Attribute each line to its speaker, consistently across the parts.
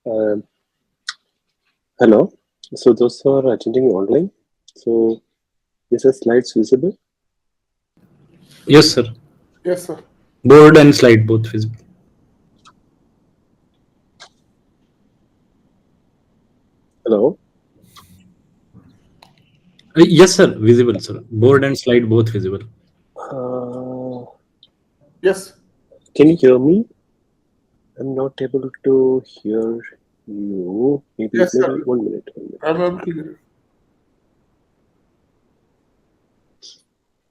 Speaker 1: Um, Hello. So those who are attending online, so is the slides visible?
Speaker 2: Yes, sir.
Speaker 3: Yes, sir.
Speaker 2: Board and slide both visible.
Speaker 1: Hello.
Speaker 2: Yes, sir. Visible, sir. Board and slide both visible.
Speaker 1: Uh,
Speaker 3: Yes.
Speaker 1: can you hear me? I'm not able to hear you. Maybe
Speaker 3: Yes, sir.
Speaker 1: 1 minute.
Speaker 3: I'm able to hear you.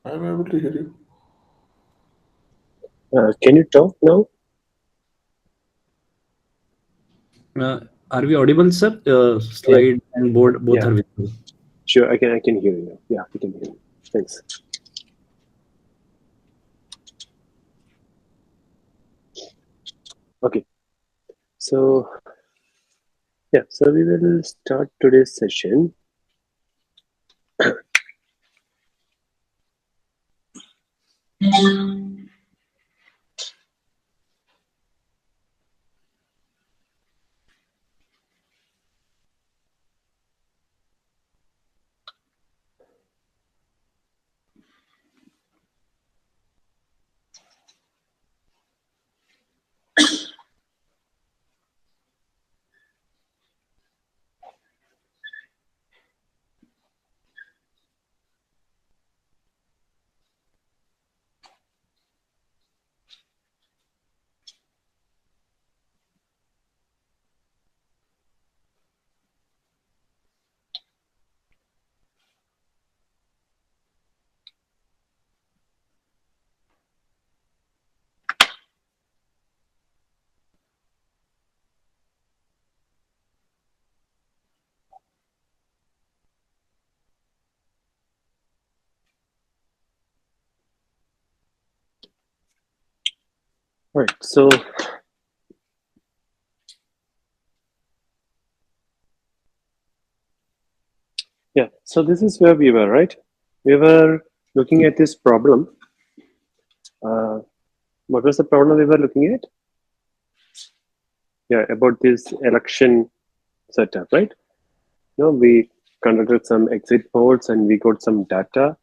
Speaker 3: I'm able to hear you.
Speaker 1: Can you talk now?
Speaker 2: Are we audible, sir?
Speaker 1: Yeah.
Speaker 2: Slide and board both
Speaker 1: Yeah.
Speaker 2: are visible.
Speaker 1: Sure. I can hear you. Yeah, I can hear you. Thanks. Okay. So yeah. So we will start today's session. All right. So yeah. So this is where we were, right? We were looking at this problem. What was the problem we were looking at? Yeah, about this election setup, right? We conducted some exit polls and we got some data,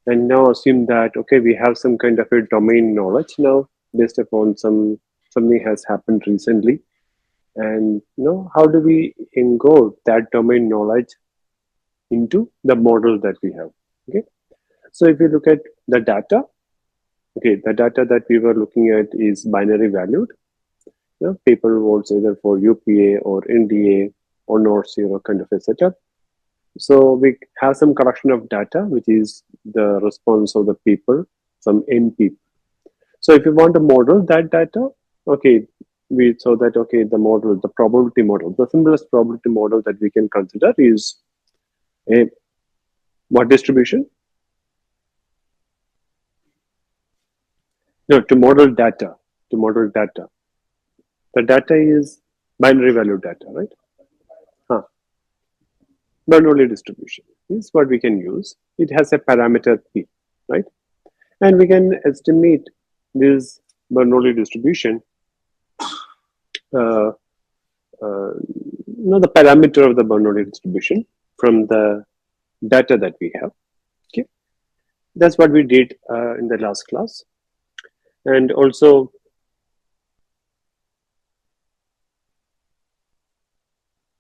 Speaker 1: and now assume that okay, we have some kind of a domain knowledge now based upon something has happened recently, and how do we encode that domain knowledge into the model that we have? Okay, so if you look at the data, okay, the data that we were looking at is binary valued. People votes either for UPA or NDA or not zero kind of a setup. So we have some collection of data, which is the response of the people, some N people. So if you want to model that data, okay, the model, the probability model, the simplest probability model that we can consider is a what distribution? No, to model data. To model data. The data is binary value data, right? Huh. Bernoulli distribution is what we can use. It has a parameter p, right? And we can estimate this Bernoulli distribution, uh, the parameter of the Bernoulli distribution from the data that we have. Okay, that's what we did in the last class, and also.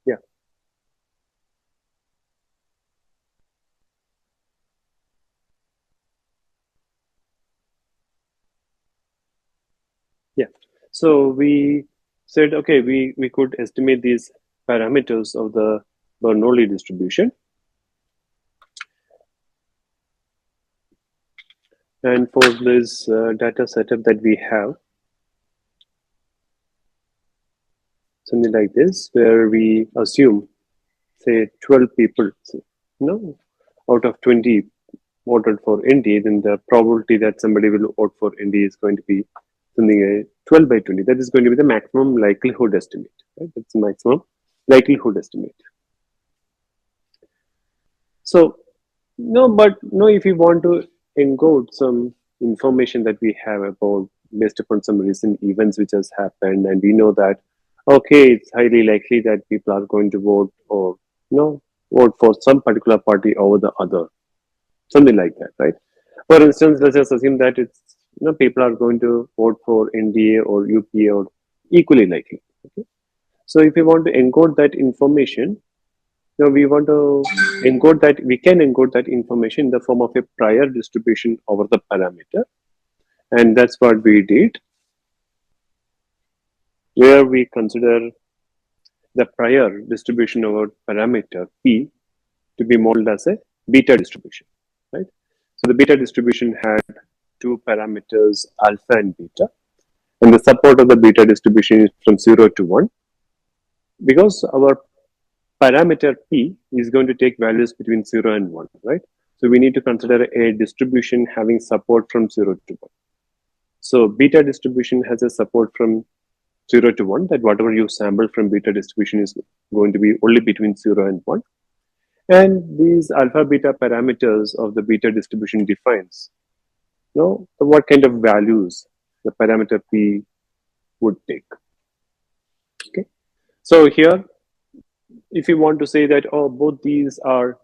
Speaker 1: Yeah. Yeah. So we said, okay, we could estimate these parameters of the Bernoulli distribution. And for this data setup that we have, something like this, where we assume, say, 12 people, out of 20 voted for NDA, then the probability that somebody will vote for NDA is going to be something 12 by 20. That is going to be the maximum likelihood estimate. Right? That's the maximum likelihood estimate. So, if you want to encode some information that we have about based upon some recent events which has happened, and we know that okay, it's highly likely that people are going to vote or vote for some particular party over the other, something like that, right? For instance, let's just assume that it's people are going to vote for NDA or UPA or equally likely. Okay, so if we want to encode that information, we want to encode that. We can encode that information in the form of a prior distribution over the parameter, and that's what we did, where we consider the prior distribution over parameter P to be modeled as a beta distribution, right? So the beta distribution had two parameters, alpha and beta, and the support of the beta distribution is from 0 to 1, because our parameter P is going to take values between 0 and 1, right? So we need to consider a distribution having support from 0 to 1. So beta distribution has a support from 0 to 1, that whatever you sample from beta distribution is going to be only between 0 and 1. And these alpha beta parameters of the beta distribution defines what kind of values the parameter P would take. Okay. So here, if you want to say that, oh, both these are,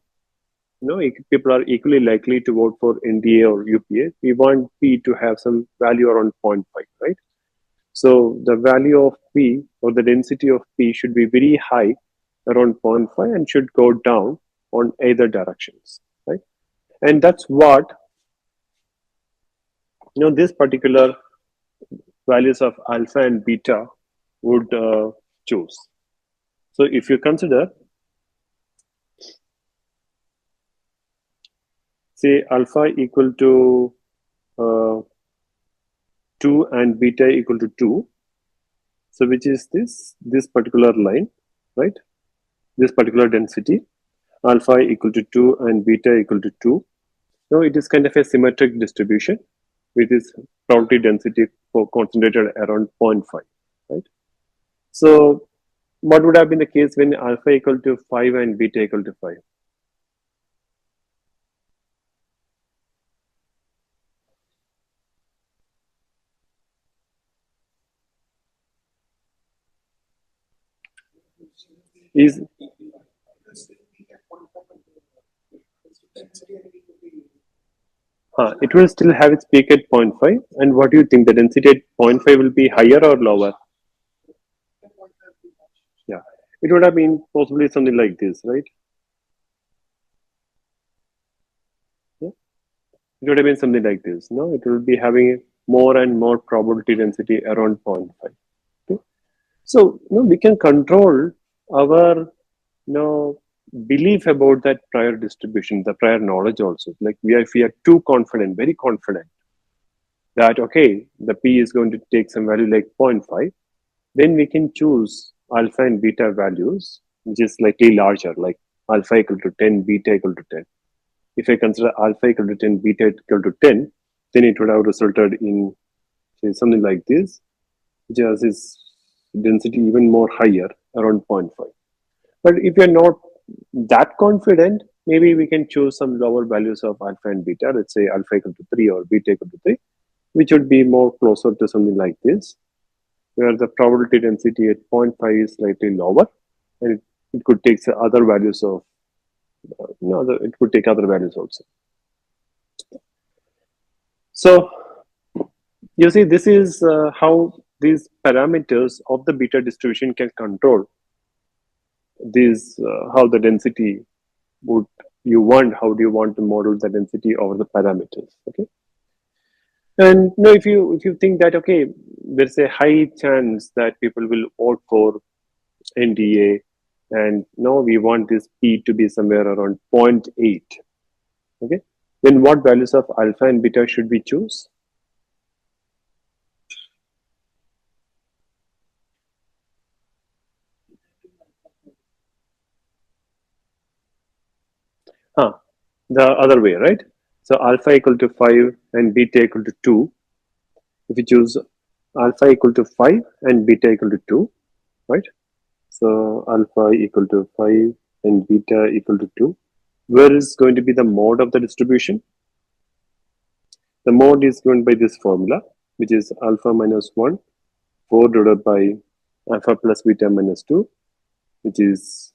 Speaker 1: people are equally likely to vote for NDA or UPA, we want P to have some value around 0.5, right? So the value of P, or the density of P, should be very high, around 0.5, and should go down on either directions, right? And that's what this particular values of alpha and beta would choose. So if you consider, say, alpha equal to 2 and beta equal to 2, so which is this particular line, right? This particular density, alpha equal to 2 and beta equal to 2. Now it is kind of a symmetric distribution with its probability density concentrated around 0.5, right? So what would have been the case when alpha equal to 5 and beta equal to 5? Is it will still have its peak at 0.5. And what do you think? The density at 0.5 will be higher or lower? Yeah, it would have been possibly something like this, right? Yeah. It would have been something like this. No, it will be having more and more probability density around 0.5. Okay. So we can control our belief about that prior distribution, the prior knowledge also. Like if we are too confident, very confident that okay, the P is going to take some value like 0.5, then we can choose alpha and beta values which is slightly larger, like alpha equal to 10, beta equal to 10. If I consider alpha equal to 10, beta equal to 10, then it would have resulted in, say, something like this, which has its density even more higher, around 0.5. But if you're not that confident, maybe we can choose some lower values of alpha and beta, let's say alpha equal to 3 or beta equal to 3, which would be more closer to something like this, where the probability density at 0.5 is slightly lower, and it could take other values of, it could take other values also. So you see, this is how these parameters of the beta distribution can control these, how the density would how do you want to model the density over the parameters, okay? And if you think that okay, there's a high chance that people will vote for NDA, and we want this P to be somewhere around 0.8, okay, then what values of alpha and beta should we choose? The other way, right? So alpha equal to 5 and beta equal to 2. If you choose alpha equal to 5 and beta equal to 2, right? So alpha equal to 5 and beta equal to 2. Where is going to be the mode of the distribution? The mode is given by this formula, which is alpha minus 1, 4 divided by alpha plus beta minus 2, which is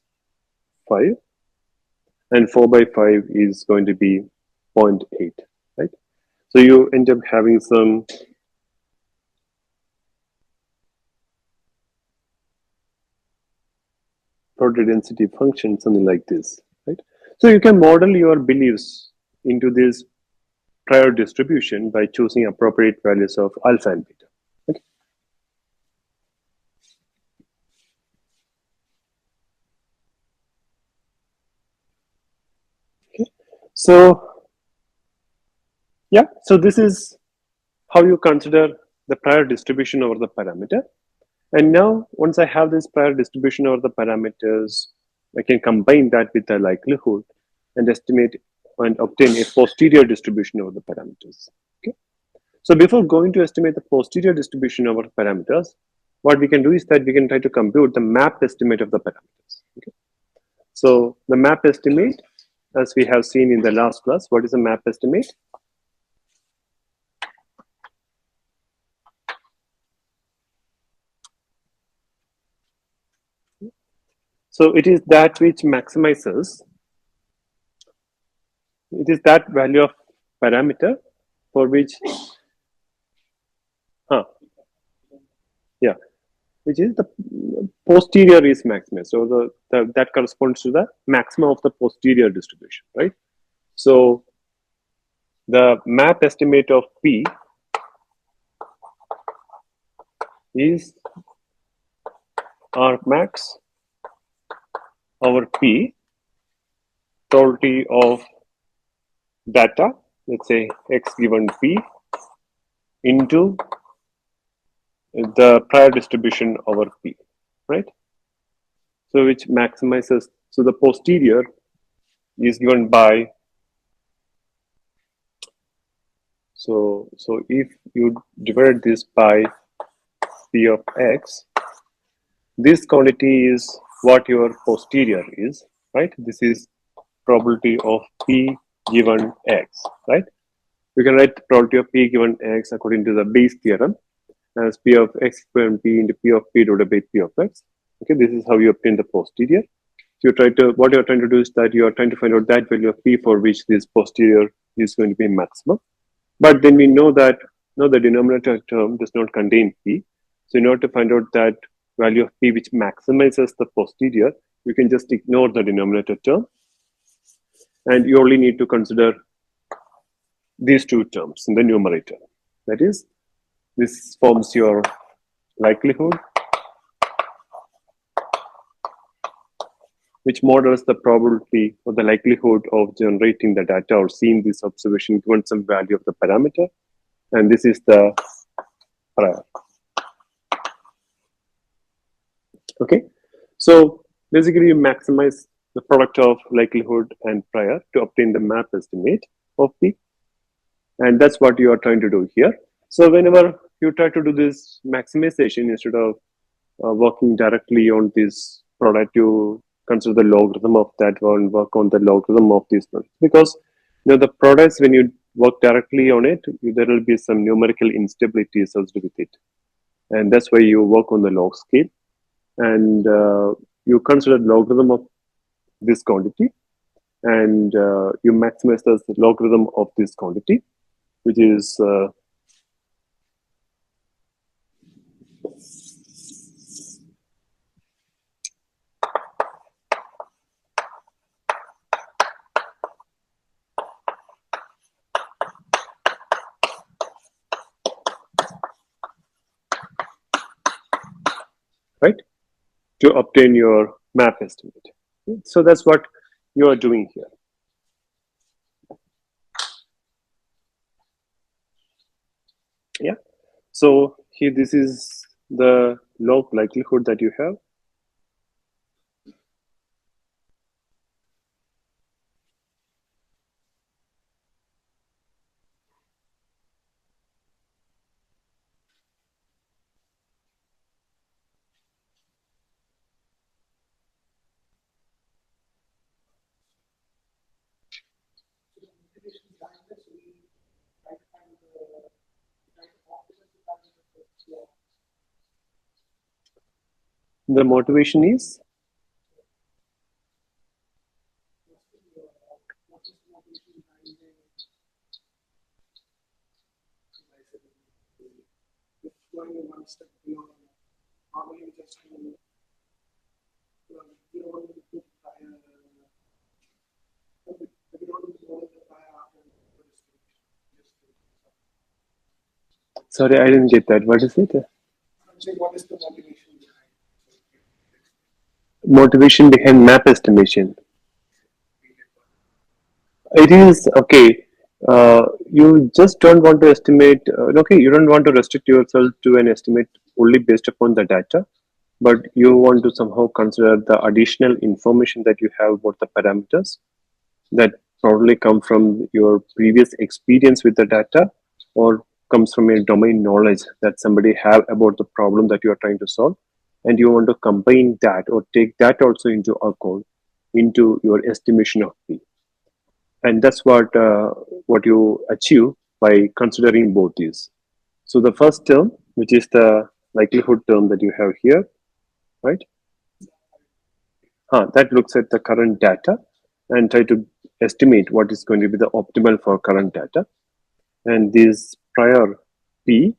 Speaker 1: 5, and 4 by 5 is going to be 0.8, right? So you end up having some probability density function, something like this, right? So you can model your beliefs into this prior distribution by choosing appropriate values of alpha and beta. Okay. Okay. So yeah, so this is how you consider the prior distribution over the parameter. And now, once I have this prior distribution over the parameters, I can combine that with the likelihood and estimate and obtain a posterior distribution over the parameters. Okay. So before going to estimate the posterior distribution over parameters, what we can do is that we can try to compute the map estimate of the parameters. Okay. So the map estimate, as we have seen in the last class, what is the map estimate? So it is that which maximizes, it is that value of parameter for which, yeah, which is the posterior is maximum. So that corresponds to the maximum of the posterior distribution, right? So the map estimate of P is R max over P, probability of data, let's say X given P, into the prior distribution over P, right? So which maximizes, so the posterior is given by, so if you divide this by P of X, this quantity is what your posterior is, right? This is probability of P given X, right? You can write the probability of P given X according to the Bayes theorem as P of X equivalent P into P of P divided by P of X. Okay, this is how you obtain the posterior. So what you're trying to do is that you are trying to find out that value of P for which this posterior is going to be maximum. But then we know that the denominator term does not contain P. So in order to find out that value of P which maximizes the posterior, you can just ignore the denominator term. And you only need to consider these two terms in the numerator. That is, this forms your likelihood, which models the probability or the likelihood of generating the data or seeing this observation given some value of the parameter. And this is the prior. Okay, so basically you maximize the product of likelihood and prior to obtain the map estimate of P. And that's what you are trying to do here. So whenever you try to do this maximization, instead of working directly on this product, you consider the logarithm of that one, work on the logarithm of this one. Because the products, when you work directly on it, there will be some numerical instability associated with it. And that's why you work on the log scale. And you consider logarithm of this quantity. And you maximize the logarithm of this quantity, which is right, to obtain your map estimate. So that's what you are doing here. Yeah. So here, this is the log likelihood that you have. The motivation is sorry, I didn't get that. What is it? Motivation behind map estimation. It is okay. You just don't want to estimate. Okay, you don't want to restrict yourself to an estimate only based upon the data, but you want to somehow consider the additional information that you have about the parameters that probably come from your previous experience with the data or comes from a domain knowledge that somebody have about the problem that you are trying to solve, and you want to combine that or take that also into account into your estimation of p. And that's what you achieve by considering both these. So the first term, which is the likelihood term that you have here, right? That looks at the current data and try to estimate what is going to be the optimal for current data. And this prior P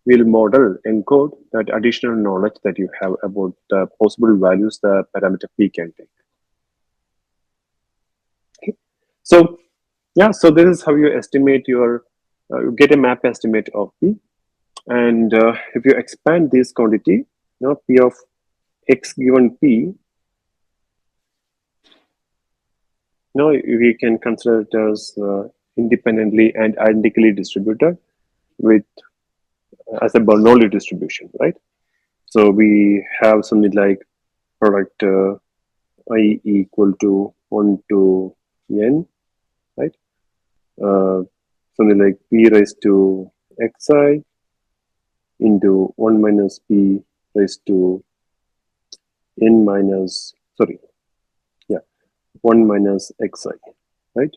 Speaker 1: will model, encode that additional knowledge that you have about the possible values the parameter P can take. Okay. So, yeah, so this is how you estimate your, you get a map estimate of P. And if you expand this quantity, P of X given P, we can consider it as independently and identically distributed with as a Bernoulli distribution, right? So we have something like product I equal to 1 to n, right? Something like p raised to xi into 1 minus p raised to n minus, 1 minus xi, right?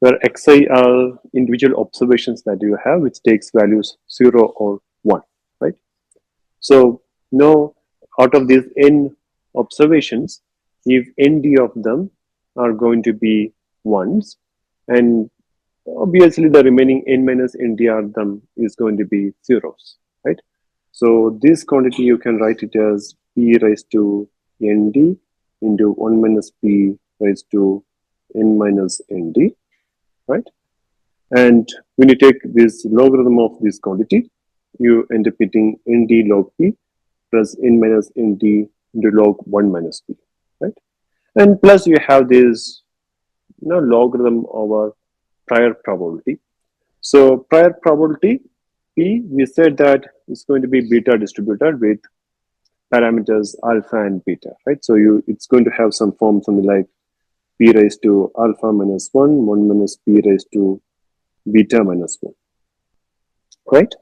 Speaker 1: Where xi are individual observations that you have, which takes values 0 or 1, right? So now out of these n observations, if nd of them are going to be ones, and obviously the remaining n minus nd of them is going to be zeros, right? So this quantity you can write it as p raised to nd into 1 minus p raised to n minus nd, right? And when you take this logarithm of this quantity, you end up getting nd log p plus n minus nd into log 1 minus p, right? And plus you have this logarithm over prior probability. So prior probability p, we said that it's going to be beta distributed with parameters alpha and beta, right? So it's going to have some form, something like p raised to alpha minus 1, 1 minus p raised to beta minus 1, right?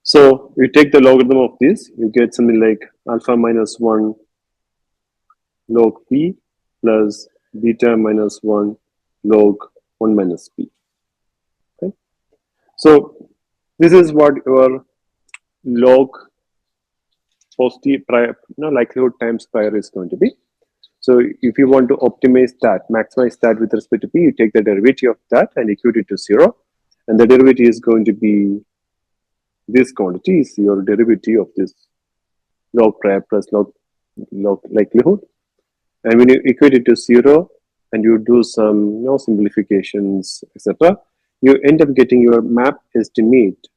Speaker 1: So you take the logarithm of this, you get something like alpha minus 1 log p plus beta minus 1 log 1 minus p. Okay? So this is what your log positive prior, likelihood times prior is going to be. So if you want to optimize that, maximize that with respect to p, you take the derivative of that and equate it to 0. And the derivative is going to be this quantity is your derivative of this log prior plus log likelihood. And when you equate it to 0 and you do some simplifications, etc., you end up getting your map estimate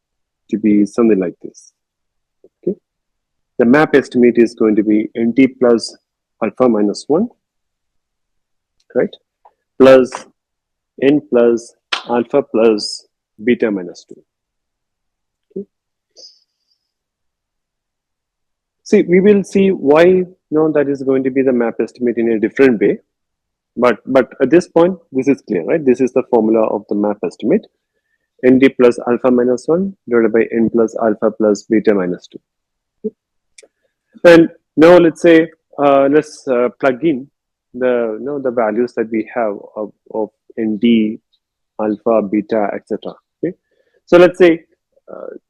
Speaker 1: to be something like this. Okay, the map estimate is going to be nt plus alpha minus 1, right, plus n plus alpha plus beta minus 2. Okay. See, we will see why that is going to be the map estimate in a different way. But at this point, this is clear, right? This is the formula of the map estimate. Nd plus alpha minus 1 divided by n plus alpha plus beta minus 2. Okay. And now let's say, let's plug in the values that we have of nd, alpha, beta, etc. Okay. So let's say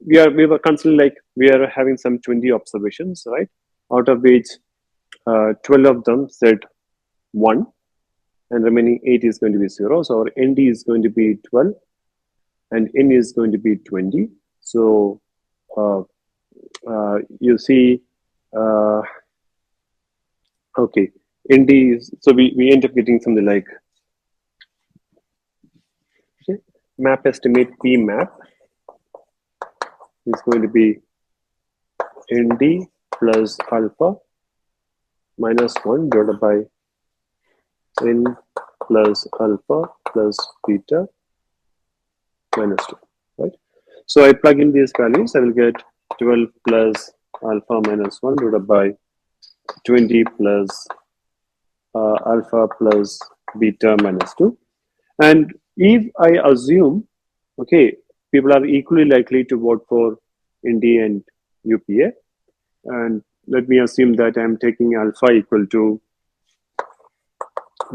Speaker 1: we were considering like we are having some 20 observations, right? out of which 12 of them said 1, and remaining 8 is going to be 0. So our ND is going to be 12, and N is going to be 20. So you see, okay, ND is, so we end up getting something like, okay, map estimate P map is going to be ND plus alpha minus 1 divided by N plus alpha plus beta minus 2, right? So I plug in these values, I will get 12 plus alpha minus 1 divided by 20 plus alpha plus beta minus 2. And if I assume, okay, people are equally likely to vote for ND and UPA, and let me assume that I'm taking alpha equal to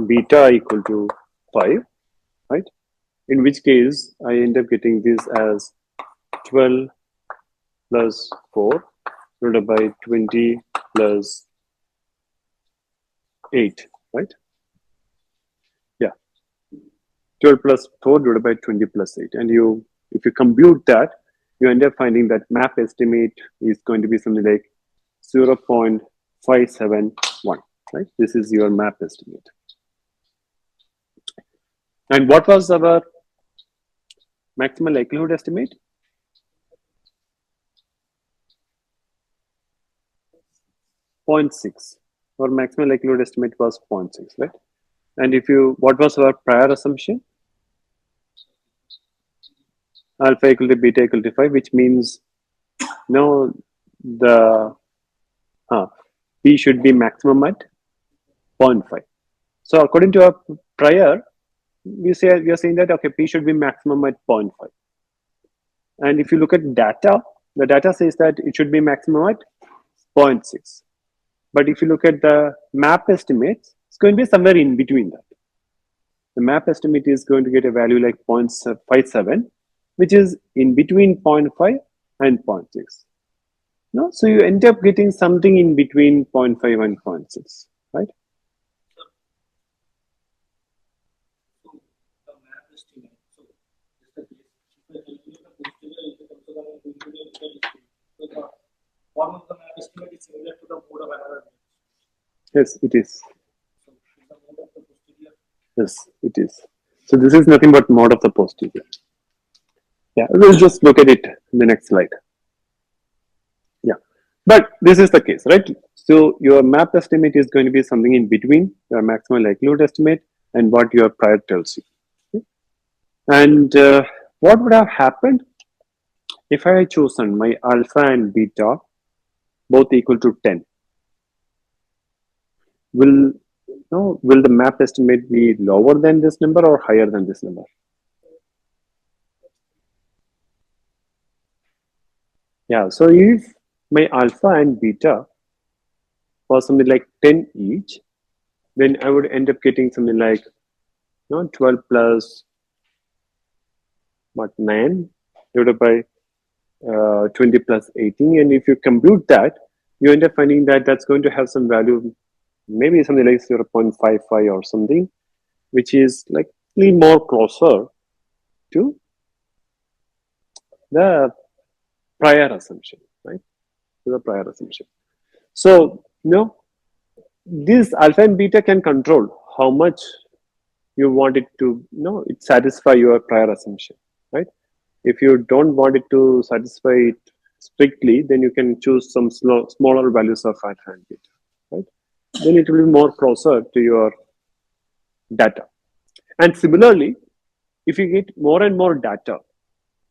Speaker 1: beta equal to 5, right? In which case, I end up getting this as 12 plus 4 divided by 20 plus 8, right? Yeah, 12 plus 4 divided by 20 plus 8. And if you compute that, you end up finding that map estimate is going to be something like 0.571, right? This is your map estimate. And what was our maximum likelihood estimate? .6. Our maximum likelihood estimate was 0.6, right? And what was our prior assumption? Alpha equal to beta equal to 5, which means no, the P should be maximum at 0.5. So according to our prior, we are saying that okay, P should be maximum at 0.5. And if you look at data, the data says that it should be maximum at 0.6. But if you look at the map estimates, it's going to be somewhere in between that. The map estimate is going to get a value like 0.57, which is in between 0.5 and 0.6. No, so you end up getting something in between 0.5 and 0.6, right?
Speaker 4: One of the map estimate is similar to the mode of another.
Speaker 1: Yes, it is.
Speaker 4: So is the mode of the posterior?
Speaker 1: Yes, it is. So this is nothing but mode of the posterior. Yeah, we'll just look at it in the next slide. Yeah, but this is the case, right? So your map estimate is going to be something in between your maximum likelihood estimate and what your prior tells you. Okay? And what would have happened if I had chosen my alpha and beta both equal to 10? Will the map estimate be lower than this number or higher than this number? Yeah, so if my alpha and beta was something like 10 each, then I would end up getting something like 12 plus 9 divided by 20 plus 18. And if you compute that, you end up finding that that's going to have some value, maybe something like 0.55 or something, which is like more closer to the prior assumption, right? To the prior assumption. So, this alpha and beta can control how much you want it to, it satisfy your prior assumption, right? If you don't want it to satisfy it strictly, then you can choose some smaller values of alpha and beta, right? Then it will be more closer to your data. And similarly, if you get more and more data,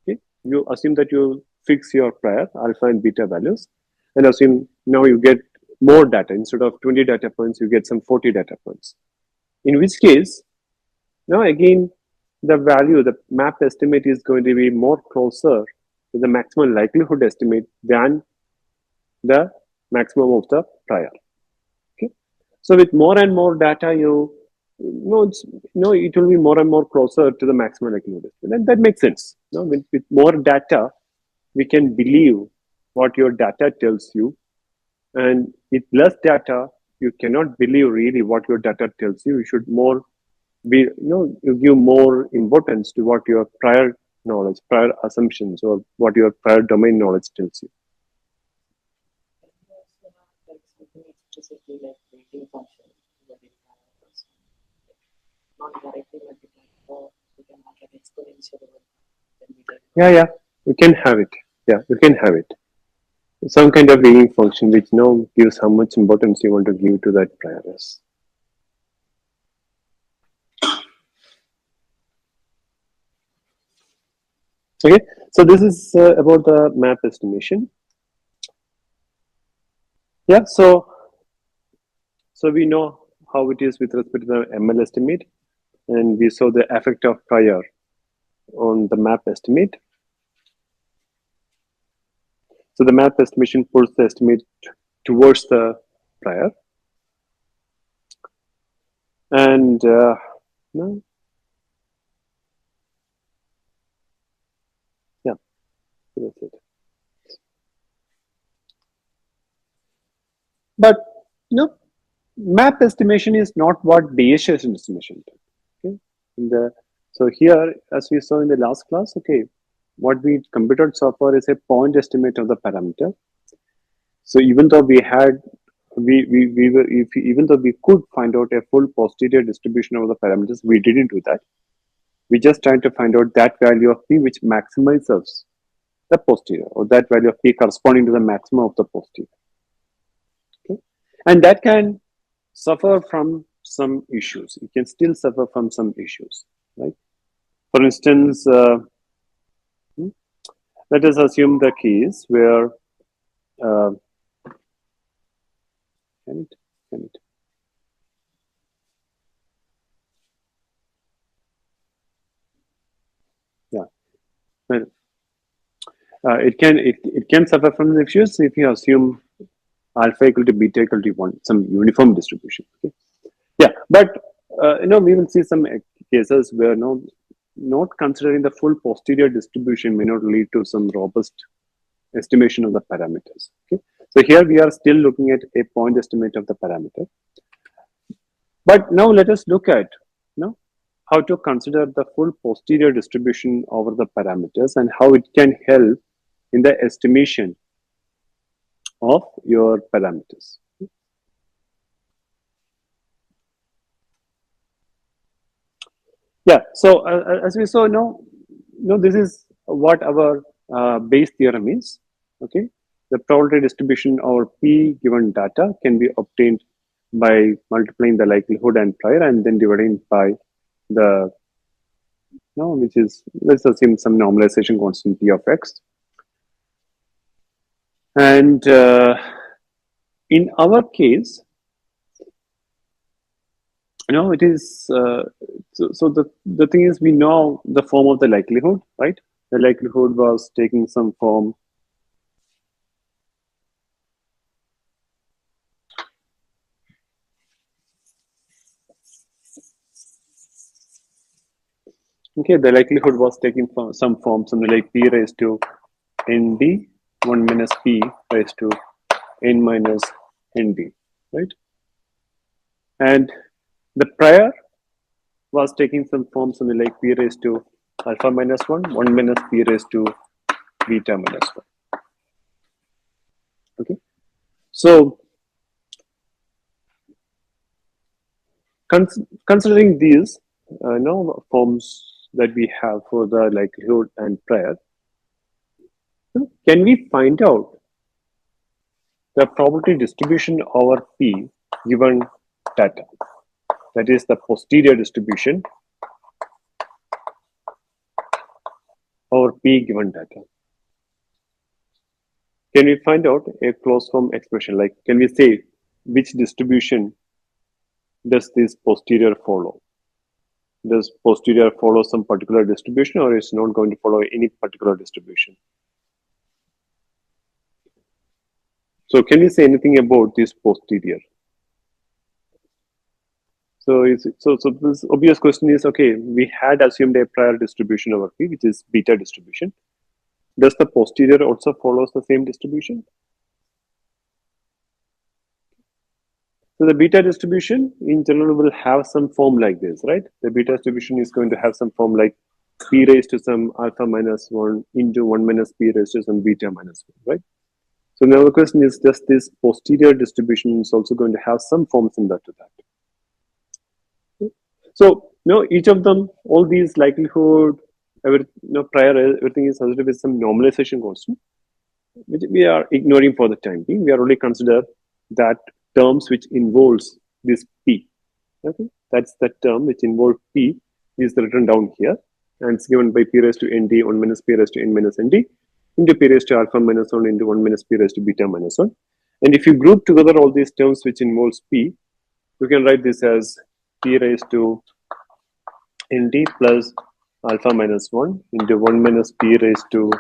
Speaker 1: okay, you assume that you fix your prior alpha and beta values, and assume now you get more data. Instead of 20 data points, you get some 40 data points. In which case, now again, the value, the map estimate is going to be more closer to the maximum likelihood estimate than the maximum of the prior. Okay, so with more and more data, it will be more and more closer to the maximum likelihood estimate, and that makes sense. With more data, we can believe what your data tells you And with less data, you cannot believe really what your data tells you. You should more be, you give more importance to what your prior knowledge, prior assumptions, or what your prior domain knowledge tells you.
Speaker 4: And we also have like something explicitly like weighting function that we have also, not directly multiplied, or we can have like exponential over when we take.
Speaker 1: Yeah, you can have it. Yeah, you can have it. Some kind of weighing function which gives how much importance you want to give to that priors. Okay, so this is about the map estimation. Yeah, so we know how it is with respect to the ML estimate, and we saw the effect of prior on the map estimate. So the map estimation pulls the estimate towards the prior, and no, yeah, that's it. But map estimation is not what Bayesian estimation does. Okay, so here, as we saw in the last class, okay, what we computed so far is a point estimate of the parameter. So even though we had, we were, if even though we could find out a full posterior distribution of the parameters, we didn't do that. We just tried to find out that value of p which maximizes the posterior, or that value of p corresponding to the maximum of the posterior. Okay, and that can suffer from some issues. It can still suffer from some issues, right? For instance, let us assume the case where can it yeah, well, it can suffer from the issues if you assume alpha equal to beta equal to 1, some uniform distribution. Okay? Yeah, but we will see some cases where not considering the full posterior distribution may not lead to some robust estimation of the parameters. Okay, so here we are still looking at a point estimate of the parameter. But now let us look at how to consider the full posterior distribution over the parameters and how it can help in the estimation of your parameters. Yeah, so as we saw, this is what our Bayes theorem is. Okay, the probability distribution over P given data can be obtained by multiplying the likelihood and prior and then dividing by the which is, let's assume, some normalization constant P of x. And in our case, it is so the thing is, we know the form of the likelihood, right? The likelihood was taking some form okay, the likelihood was taking some form, something like p raised to nd 1 minus p raised to n minus nd, right? And the prior was taking some form, something like p raised to alpha minus 1 minus p raised to beta minus 1. Okay, so considering these forms that we have for the likelihood and prior, can we find out the probability distribution over P given data? That is the posterior distribution over P given data. Can we find out a closed form expression? Like, can we say which distribution does this posterior follow? Does posterior follow some particular distribution, or is not going to follow any particular distribution? So can we say anything about this posterior? So this obvious question is, okay, we had assumed a prior distribution over P, which is beta distribution. Does the posterior also follows the same distribution? So the beta distribution in general will have some form like this, right? The beta distribution is going to have some form like p raised to some alpha minus 1 into 1 minus p raised to some beta minus 1, right? So now the question is, just this posterior distribution is also going to have some form similar to that. So each of them, all these likelihood, prior everything is associated with some normalization constant, which we are ignoring for the time being. We are only consider that terms which involves this p. Okay, that's the term which involves p is written down here, and it's given by p raised to nd 1 minus p raised to n minus nd into p raised to alpha minus 1 into 1 minus p raised to beta minus 1. And if you group together all these terms which involves p, you can write this as p raised to nd plus alpha minus 1 into 1 minus p raised to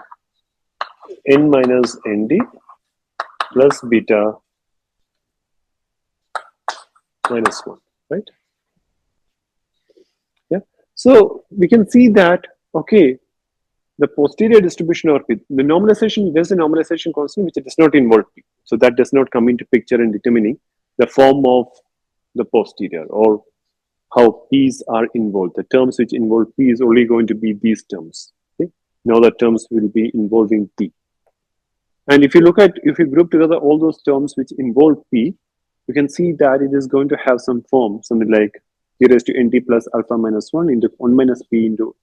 Speaker 1: n minus nd plus beta minus 1, right? Yeah. So we can see that, okay, the posterior distribution of p, the normalization, there's a normalization constant which does not involve p. So that does not come into picture in determining the form of the posterior or how p's are involved. The terms which involve p is only going to be these terms. Okay? Now the terms will be involving p. And if you group together all those terms which involve p, you can see that it is going to have some form, something like p raised to nd plus alpha minus 1 into 1 minus p into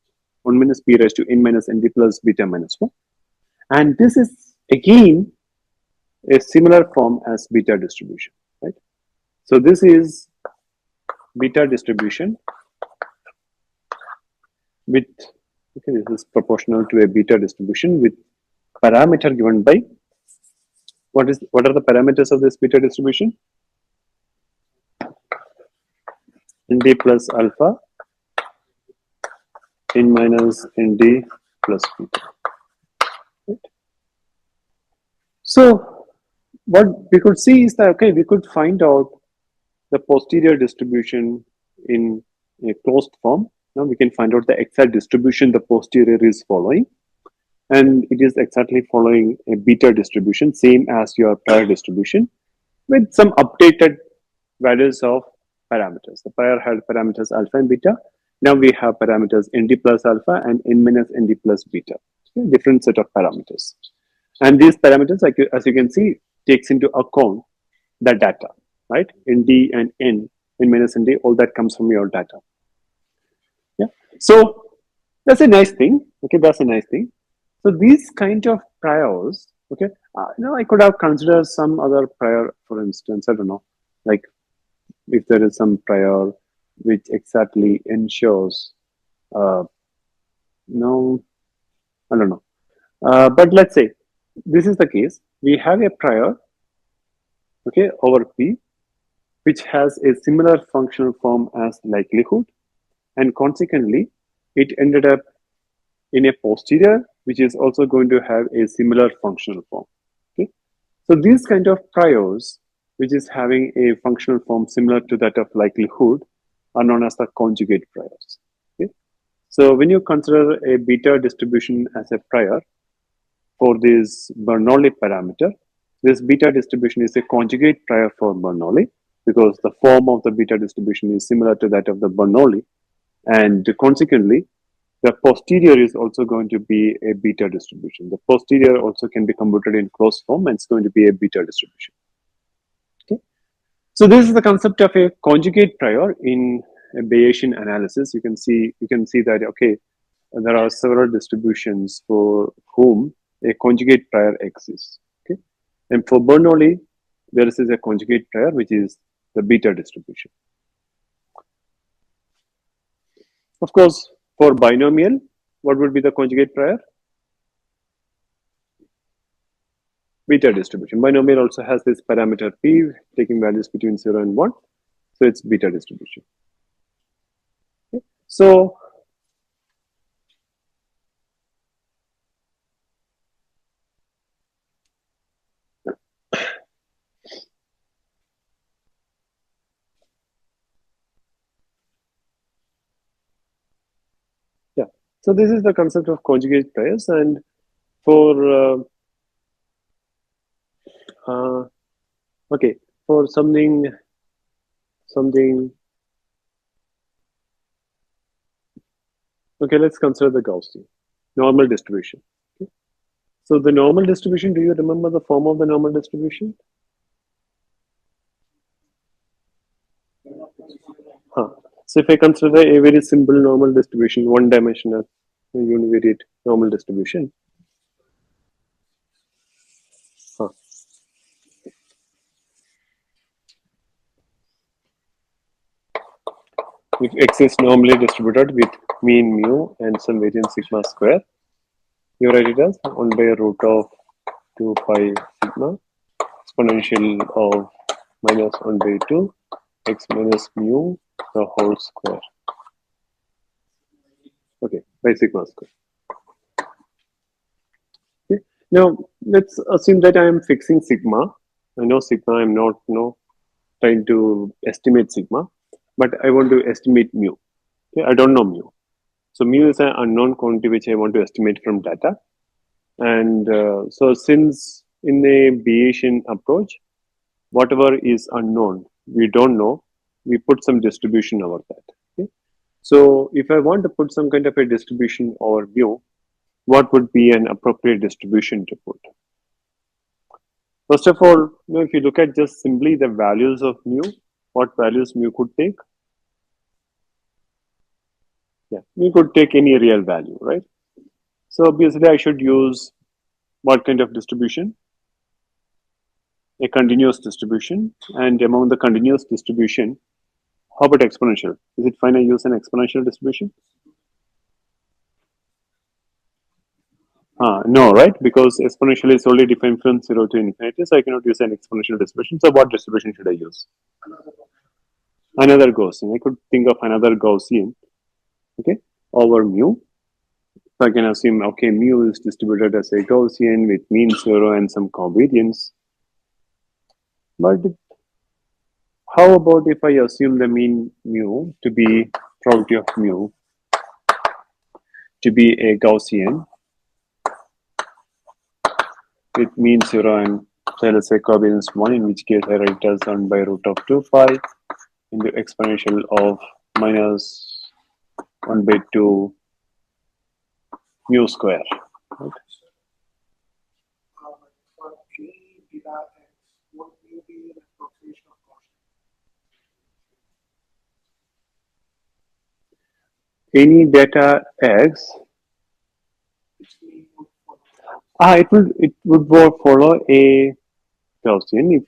Speaker 1: 1 minus p raised to n minus nd plus beta minus 1. And this is again a similar form as beta distribution, right? So this is beta distribution with, okay, this is proportional to a beta distribution with parameter given by, what are the parameters of this beta distribution? nd plus alpha, n minus nd plus beta. Right? So what we could see is that, okay, we could find out the posterior distribution in a closed form. Now we can find out the exact distribution the posterior is following, and it is exactly following a beta distribution, same as your prior distribution, with some updated values of parameters. The prior had parameters alpha and beta. Now we have parameters nd plus alpha and n minus nd plus beta. Okay, different set of parameters. And these parameters, like as you can see, takes into account the data, right? nd and n minus nd, all that comes from your data. Yeah. So that's a nice thing. Okay, that's a nice thing. So these kind of priors, okay, I could have considered some other prior, for instance, I don't know, like if there is some prior which exactly ensures, no, I don't know. But let's say this is the case. We have a prior, okay, over P, which has a similar functional form as likelihood, and consequently, it ended up in a posterior, which is also going to have a similar functional form. Okay, so these kind of priors, which is having a functional form similar to that of likelihood, are known as the conjugate priors. Okay, so when you consider a beta distribution as a prior for this Bernoulli parameter, this beta distribution is a conjugate prior for Bernoulli because the form of the beta distribution is similar to that of the Bernoulli, and consequently, the posterior is also going to be a beta distribution. The posterior also can be computed in closed form, and it's going to be a beta distribution. Okay, so this is the concept of a conjugate prior in a Bayesian analysis. You can see that, okay, there are several distributions for whom a conjugate prior exists. Okay, and for Bernoulli, there is a conjugate prior which is the beta distribution. Of course, for binomial, what would be the conjugate prior? Beta distribution. Binomial also has this parameter p taking values between 0 and 1. So it's beta distribution. Okay. So yeah. So this is the concept of conjugate priors, and for okay, for something something. Okay, let's consider the Gaussian normal distribution. Okay. So the normal distribution, do you remember the form of the normal distribution? Huh. So if I consider a very simple normal distribution, one-dimensional univariate normal distribution. Huh. If X is normally distributed with mean mu and some variance sigma square, you write it as 1 by root of 2 pi sigma exponential of minus 1 by 2 x minus mu the whole square. Okay, by sigma square. Okay. Now let's assume that I am fixing sigma. I know sigma. I'm not trying to estimate sigma, but I want to estimate mu. Okay, I don't know mu. So mu is an unknown quantity which I want to estimate from data. And so since in a Bayesian approach, whatever is unknown, we don't know, we put some distribution over that. Okay? So if I want to put some kind of a distribution over mu, what would be an appropriate distribution to put? First of all, if you look at just simply the values of mu, what values mu could take? Yeah, mu could take any real value, right? So obviously I should use what kind of distribution? A continuous distribution. And among the continuous distribution, how about exponential? Is it fine I use an exponential distribution? No, right? Because exponential is only defined from 0 to infinity, so I cannot use an exponential distribution. So what distribution should I use? Another Gaussian. I could think of another Gaussian, okay, over mu. So I can assume, okay, mu is distributed as a Gaussian with mean 0 and some covariance. But how about if I assume the mean mu to be probability of mu to be a Gaussian with mean 0 and say let's say covariance 1, in which case I write as 1 by root of 2 pi into exponential of minus 1 by 2 mu square. Right?
Speaker 3: For any data X, what will be an approximation of Gaussian?
Speaker 1: Any data X,
Speaker 3: Which mean would follow.
Speaker 1: it would follow a Gaussian. If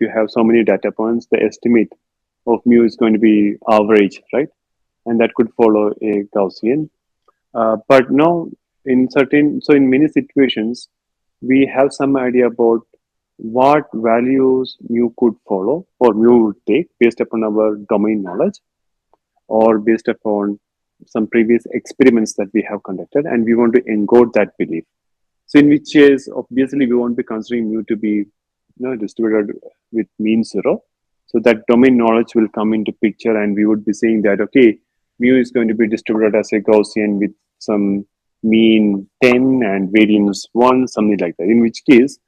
Speaker 1: you have so many data points, the estimate of mu is going to be average, right? And that could follow a Gaussian. But now in many situations, we have some idea about what values mu could follow or mu would take based upon our domain knowledge or based upon some previous experiments that we have conducted, and we want to encode that belief. So in which case, obviously, we won't be considering mu to be distributed with mean 0. So that domain knowledge will come into picture, and we would be saying that, okay, mu is going to be distributed as a Gaussian with some mean 10 and variance 1, something like that. In which case,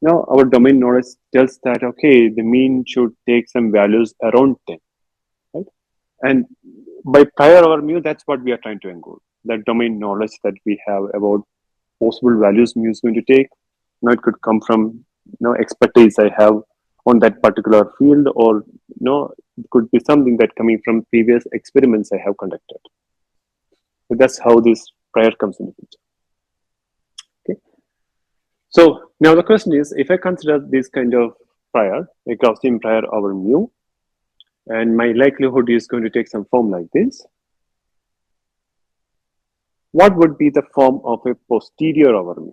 Speaker 1: now our domain knowledge tells that, okay, the mean should take some values around 10, right? And by prior over mu, that's what we are trying to encode. That domain knowledge that we have about possible values mu is going to take. Now it could come from expertise I have on that particular field, or it could be something that coming from previous experiments I have conducted. So that's how this prior comes into picture. Okay. So now the question is, if I consider this kind of prior, a Gaussian prior over mu, and my likelihood is going to take some form like this, what would be the form of a posterior over mu?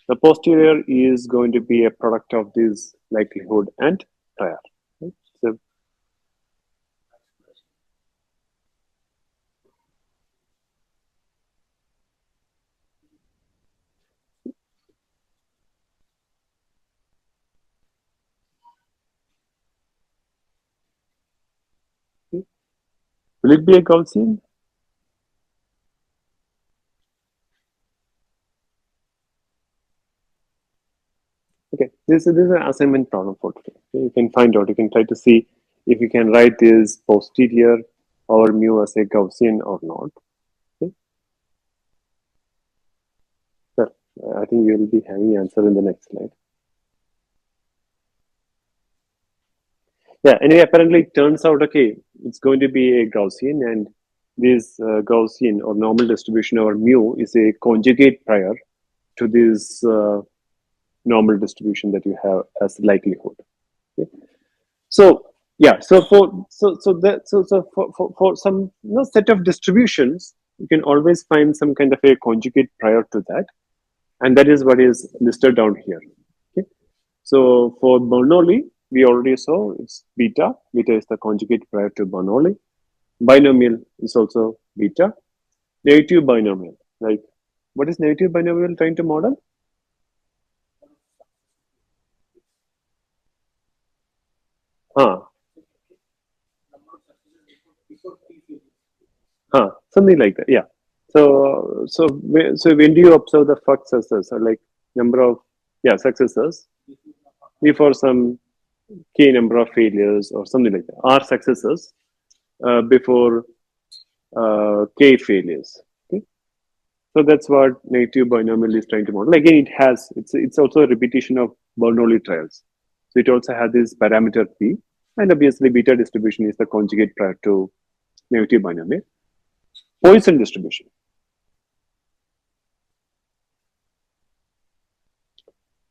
Speaker 1: The posterior is going to be a product of this likelihood and prior. Right? So, will it be a Gaussian? Okay, this is an assignment problem for today. You can find out. You can try to see if you can write this posterior over mu as a Gaussian or not. Okay. Sir, I think you will be having the answer in the next slide. Yeah, anyway, apparently it turns out, okay, it's going to be a Gaussian, and this Gaussian or normal distribution over mu is a conjugate prior to this normal distribution that you have as likelihood. Okay. So yeah, so for some set of distributions, you can always find some kind of a conjugate prior to that, and that is what is listed down here. Okay. So for Bernoulli, we already saw it's beta. Beta is the conjugate prior to Bernoulli. Binomial is also beta. Negative binomial, like what is negative binomial trying to model? Something like that. Yeah. So when do you observe the successes, or like number of successes before some k number of failures or something like that, or successes before k failures. Okay. So that's what negative binomial is trying to model. Again, it's also a repetition of Bernoulli trials. So it also has this parameter p, and obviously beta distribution is the conjugate prior to negative binomial. Poisson distribution.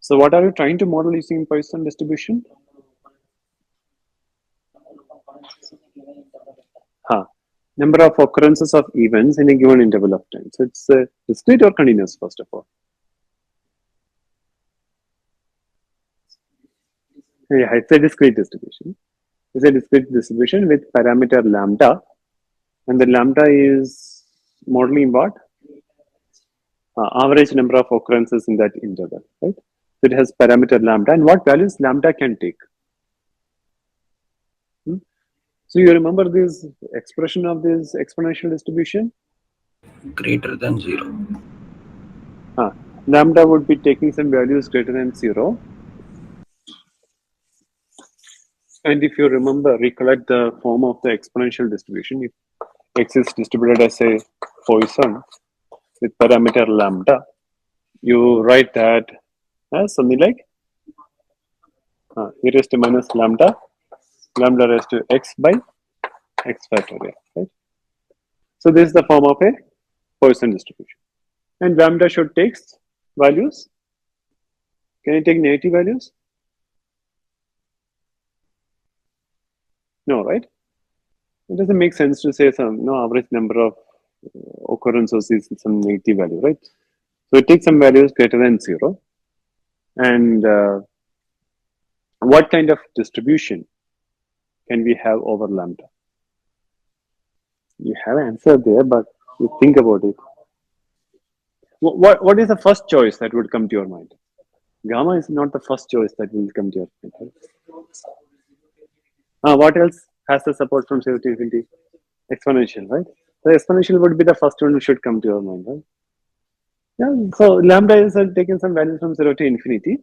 Speaker 1: So what are you trying to model using Poisson distribution? Number of occurrences of events in a given interval of time. So it's discrete or continuous, first of all? Yeah, it's a discrete distribution. It's a discrete distribution with parameter lambda, and the lambda is modeling what? Average number of occurrences in that interval, right? So it has parameter lambda, and what values lambda can take? So you remember this expression of this exponential distribution?
Speaker 5: Greater than 0.
Speaker 1: Lambda would be taking some values greater than 0. And if you recollect the form of the exponential distribution, if x is distributed as a Poisson with parameter lambda, you write that as something like e raised to minus lambda raised to x by x factorial, right? So this is the form of a Poisson distribution. And lambda should take values. Can it take negative values? No, right? It doesn't make sense to say some average number of occurrences is some negative value, right? So it takes some values greater than 0. And what kind of distribution can we have over lambda? You have an answer there, but you think about it. What is the first choice that would come to your mind? Gamma is not the first choice that will come to your mind. Right? What else has the support from 0 to infinity? Exponential, right? So exponential would be the first one who should come to your mind, right? Yeah. So lambda is taking some values from 0 to infinity.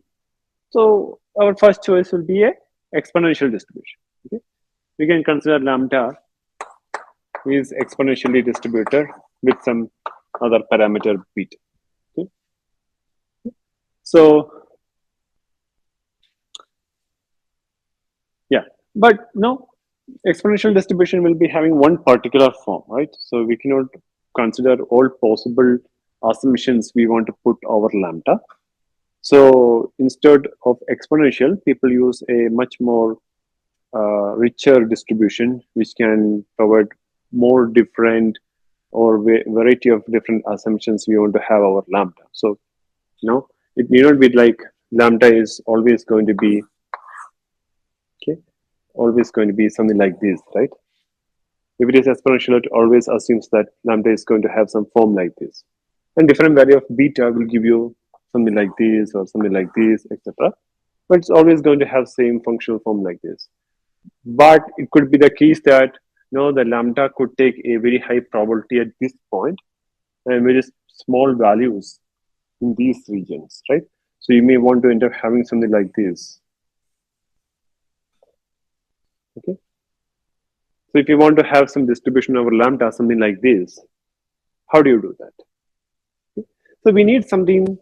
Speaker 1: So our first choice will be a exponential distribution. Okay, we can consider lambda is exponentially distributed with some other parameter beta. Okay, so yeah, but no, exponential distribution will be having one particular form, right? So we cannot consider all possible assumptions we want to put over lambda. So instead of exponential, people use a much more richer distribution, which can provide more different or variety of different assumptions we want to have over lambda. So, it may not be like lambda is always going to be, always going to be something like this, right? If it is exponential, it always assumes that lambda is going to have some form like this. And different value of beta will give you something like this or something like this, etc. But it's always going to have same functional form like this. But it could be the case that the lambda could take a very high probability at this point and very small values in these regions, right? So you may want to end up having something like this. Okay. So if you want to have some distribution over lambda, something like this, how do you do that? Okay. So we need something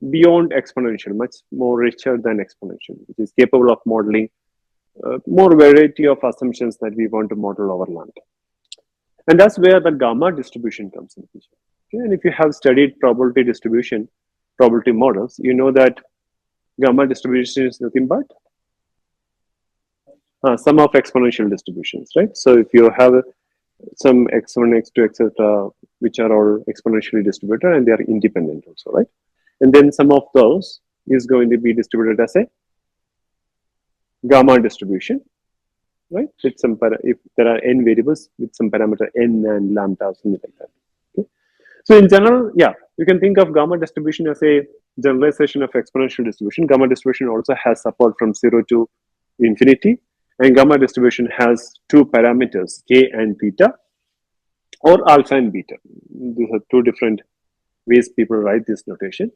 Speaker 1: beyond exponential, much more richer than exponential, which is capable of modeling more variety of assumptions that we want to model over lambda. And that's where the gamma distribution comes in picture. Okay. And if you have studied probability distribution, probability models, you know that gamma distribution is nothing but sum of exponential distributions, right? So if you have some x1, x2, etc., which are all exponentially distributed and they are independent also, right? And then some of those is going to be distributed as a gamma distribution, right? With some if there are n variables with some parameter n and lambda, something like that. Okay. So in general, yeah, you can think of gamma distribution as a generalization of exponential distribution. Gamma distribution also has support from 0 to infinity. And gamma distribution has two parameters, k and beta, or alpha and beta. These are two different ways people write this notation,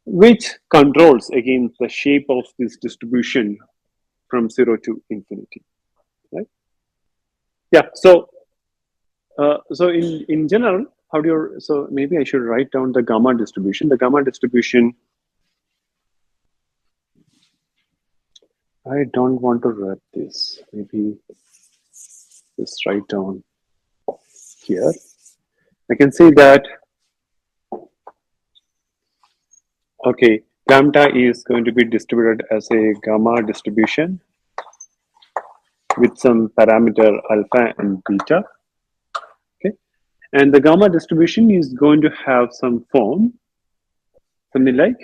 Speaker 1: which controls, again, the shape of this distribution from 0 to infinity, right? Yeah, so in general, how do you, so maybe I should write down the gamma distribution. The gamma distribution, I don't want to write this. Maybe just write down here. I can say that, okay, lambda is going to be distributed as a gamma distribution with some parameter alpha and beta. Okay, and the gamma distribution is going to have some form, something like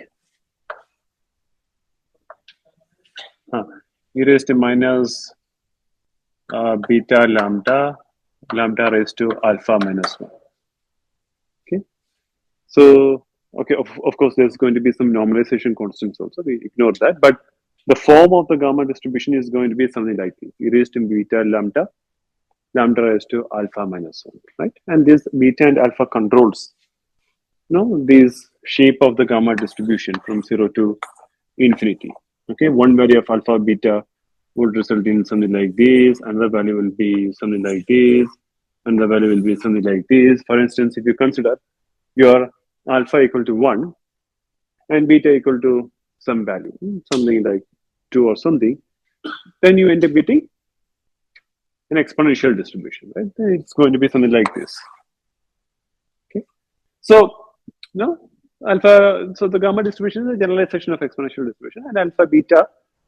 Speaker 1: e raised to minus beta lambda, lambda raised to alpha minus 1. Okay, so okay, of course, there's going to be some normalization constants also. We ignore that, but the form of the gamma distribution is going to be something like this: e raised to beta lambda, lambda raised to alpha minus 1, right? And this beta and alpha controls, this shape of the gamma distribution from 0 to infinity. Okay, one value of alpha beta would result in something like this, another value will be something like this, another value will be something like this. For instance, if you consider your alpha equal to 1 and beta equal to some value, something like 2 or something, then you end up getting an exponential distribution, right? It's going to be something like this. Okay, so alpha, so the gamma distribution is a generalization of exponential distribution, and alpha beta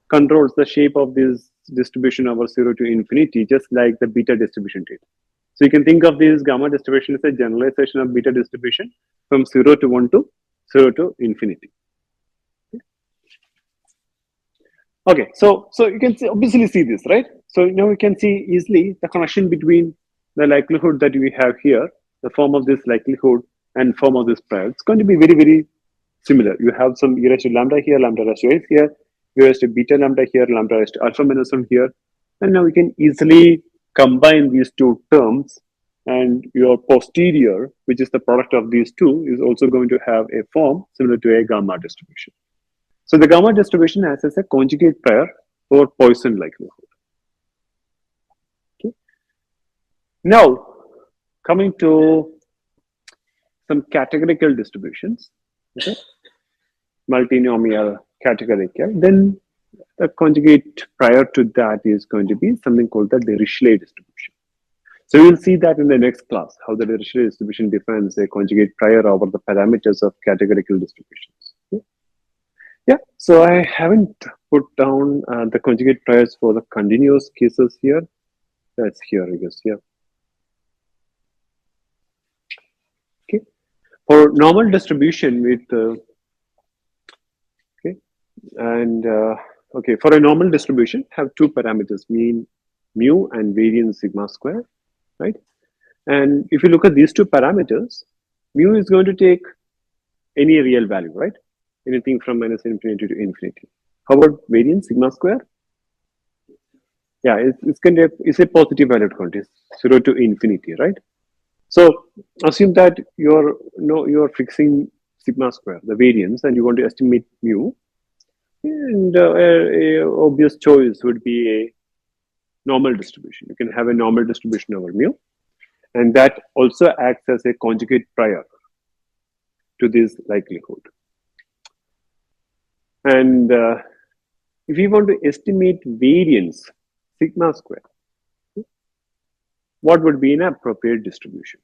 Speaker 1: controls the shape of this distribution over 0 to infinity, just like the beta distribution did. So you can think of this gamma distribution as a generalization of beta distribution from 0 to 1 to 0 to infinity. Okay, so you can obviously see this, right? So now we can see easily the connection between the likelihood that we have here, the form of this likelihood and form of this prior. It's going to be very, very similar. You have some e raised to lambda here, lambda raised to 8 here, e raised to beta lambda here, lambda raised to alpha minus 1 here. And now we can easily combine these two terms, and your posterior, which is the product of these two, is also going to have a form similar to a gamma distribution. So the gamma distribution acts as a conjugate pair for Poisson likelihood. Okay. Now, coming to some categorical distributions, okay, multinomial categorical, then the conjugate prior to that is going to be something called the Dirichlet distribution. So we'll see that in the next class, how the Dirichlet distribution defines a conjugate prior over the parameters of categorical distributions. Okay. Yeah, so I haven't put down the conjugate priors for the continuous cases here. That's here, I guess, yeah. Okay, for normal distribution with, okay, and okay, for a normal distribution, have two parameters, mean mu and variance sigma square, right? And if you look at these two parameters, mu is going to take any real value, right? Anything from minus infinity to infinity. How about variance sigma square? Yeah, it's a positive valued quantity, 0 to infinity, right? So assume that you're fixing sigma square, the variance, and you want to estimate mu. And a obvious choice would be normal distribution. You can have a normal distribution over mu, and that also acts as a conjugate prior to this likelihood. And if we want to estimate variance sigma square, what would be an appropriate distribution?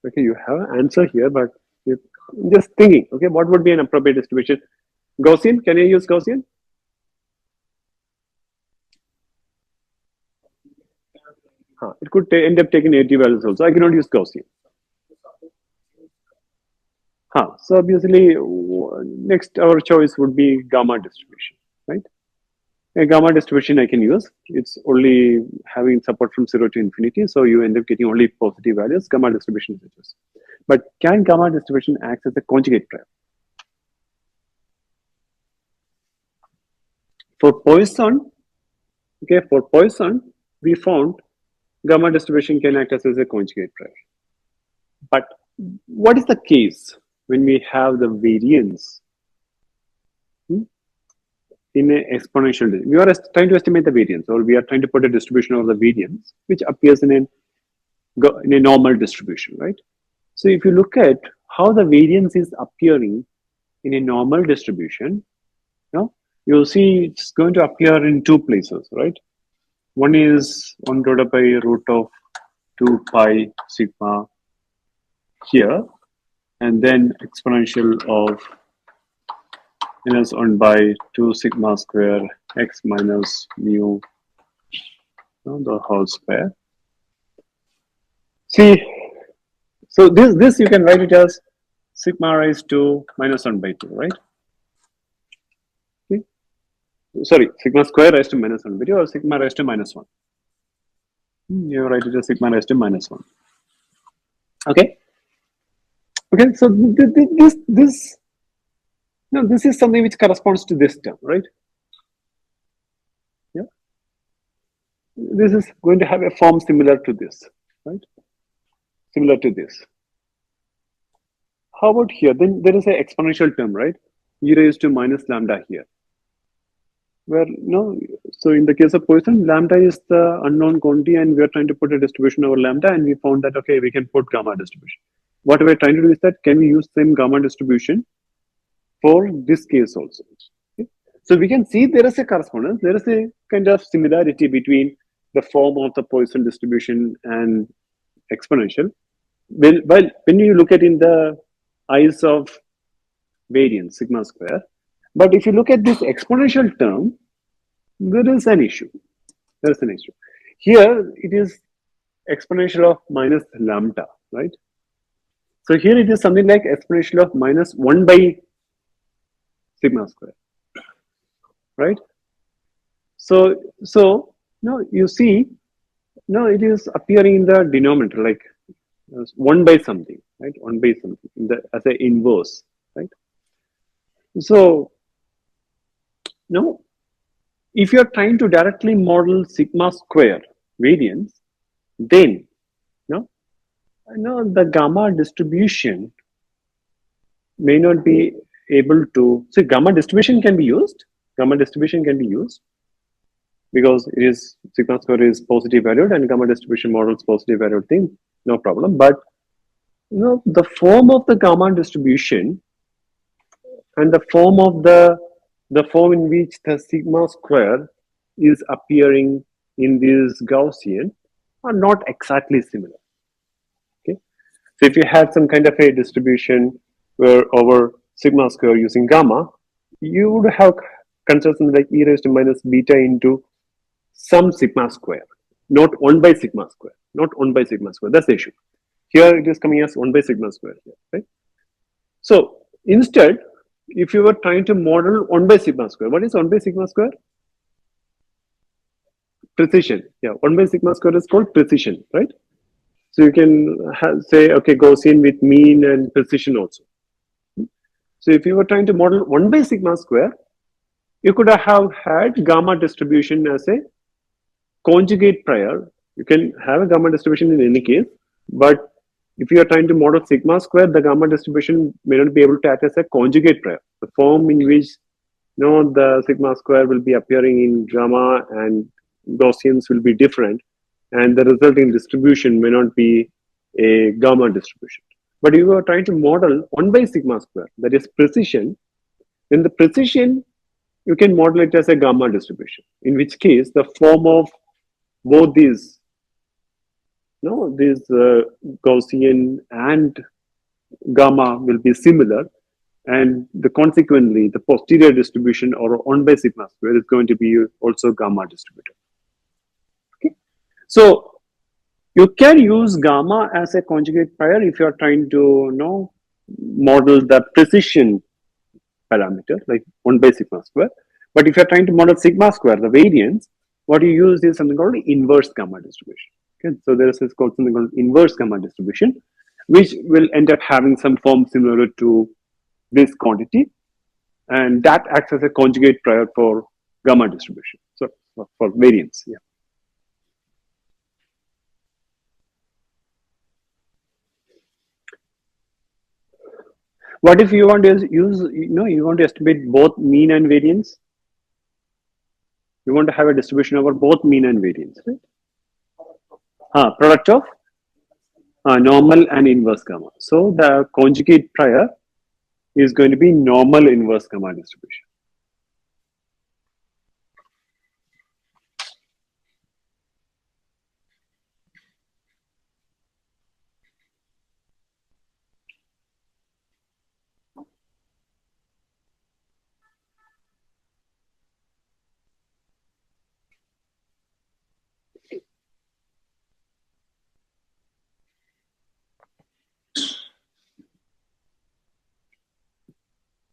Speaker 1: Okay, you have an answer here, but you're just thinking, okay, what would be an appropriate distribution? Gaussian, can you use Gaussian? It could end up taking 80 values also. I cannot use Gaussian. So obviously, next our choice would be gamma distribution, right? A gamma distribution I can use. It's only having support from 0 to infinity, so you end up getting only positive values. Gamma distribution is the choice. But can gamma distribution act as a conjugate prior? For Poisson, okay, for Poisson, we found gamma distribution can act as a conjugate prior. But what is the case when we have the variance in an exponential? We are trying to estimate the variance, or we are trying to put a distribution of the variance which appears in a normal distribution, right? So if you look at how the variance is appearing in a normal distribution, you'll see it's going to appear in two places, right? One is 1 divided by root of 2 pi sigma here, and then exponential of minus 1 by 2 sigma square x minus mu the whole square. See, so this you can write it as sigma raised to minus 1 by 2, right? See? Sorry, sigma square raised to minus 1 by 2, or sigma raised to minus 1. You write it as sigma raised to minus 1. Okay. Okay, so this is something which corresponds to this term, right? Yeah. This is going to have a form similar to this, right? Similar to this. How about here? Then there is an exponential term, right? E raised to minus lambda here. Where so in the case of Poisson, lambda is the unknown quantity, and we are trying to put a distribution over lambda, and we found that okay, we can put gamma distribution. What we're trying to do is that can we use same gamma distribution for this case also? Okay? So we can see there is a correspondence, there is a kind of similarity between the form of the Poisson distribution and exponential. When you look at in the eyes of variance sigma square, but if you look at this exponential term, there is an issue. There is an issue. Here it is exponential of minus lambda, right? So here it is something like exponential of minus 1 by sigma square, right? So you see, it is appearing in the denominator like 1 by something, right? 1 by something as an inverse, right? So if you are trying to directly model sigma square variance, then the gamma distribution may not be able to. So gamma distribution can be used. Gamma distribution can be used because it is sigma square is positive valued, and gamma distribution models positive valued thing, no problem. But the form of the gamma distribution and the form of the form in which the sigma square is appearing in this Gaussian are not exactly similar. Okay, so if you had some kind of a distribution where over sigma square using gamma, you would have considered something like e raised to minus beta into some sigma square, not 1 by sigma square, not 1 by sigma square. That's the issue. Here it is coming as 1 by sigma square here, right? So instead, if you were trying to model 1 by sigma square, what is 1 by sigma square? Precision. Yeah, 1 by sigma square is called precision, right? So you can say, okay, Gaussian with mean and precision also. So if you were trying to model 1 by sigma square, you could have had gamma distribution as a conjugate prior You can have a gamma distribution in any case, but if you are trying to model sigma square, the gamma distribution may not be able to act as a conjugate prior. The form in which the sigma square will be appearing in gamma and Gaussians will be different, and the resulting distribution may not be a gamma distribution. But if you are trying to model 1 by sigma square, that is precision, then the precision you can model it as a gamma distribution, in which case the form of both these Gaussian and gamma will be similar, and consequently the posterior distribution or 1 by sigma square is going to be also gamma distributed. Okay, so you can use gamma as a conjugate prior if you are trying to model the precision parameter like 1 by sigma square. But if you are trying to model sigma square, the variance, what you use is something called inverse gamma distribution. Okay, so there is called something called inverse gamma distribution, which will end up having some form similar to this quantity, and that acts as a conjugate prior for gamma distribution. So for variance, yeah. What if you want to use, you want to estimate both mean and variance? You want to have a distribution over both mean and variance, right? Product of normal and inverse gamma. So the conjugate prior is going to be normal inverse gamma distribution.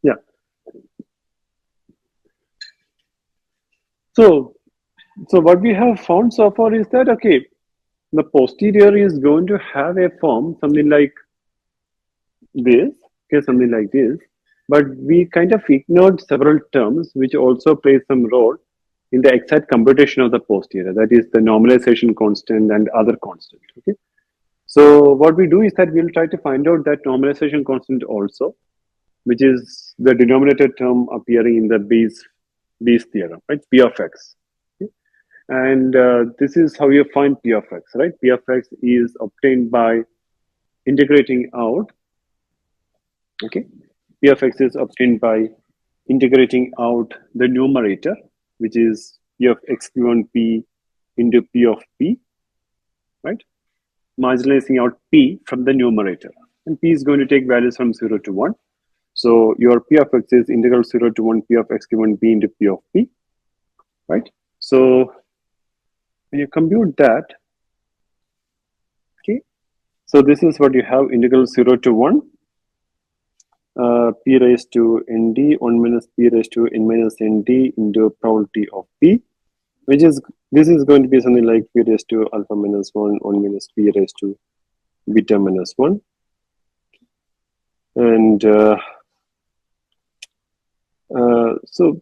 Speaker 1: Yeah. So what we have found so far is that, okay, the posterior is going to have a form something like this, okay, something like this, but we kind of ignored several terms which also play some role in the exact computation of the posterior, that is the normalization constant and other constant. Okay, so what we do is that we'll try to find out that normalization constant also, which is the denominator term appearing in the Bayes theorem, right? P of x. Okay? And this is how you find P of x, right? P of x is obtained by integrating out. Okay, P of x is obtained by integrating out the numerator, which is P of x1p into P of p, right? Marginalizing out p from the numerator, and p is going to take values from 0 to 1. So your P of x is integral 0 to 1 P of x given p into P of p, right? So when you compute that, okay, so this is what you have: integral 0 to 1 p raised to nd 1 minus p raised to n minus nd into probability of p, which is, this is going to be something like p raised to alpha minus 1 minus p raised to beta minus 1, and so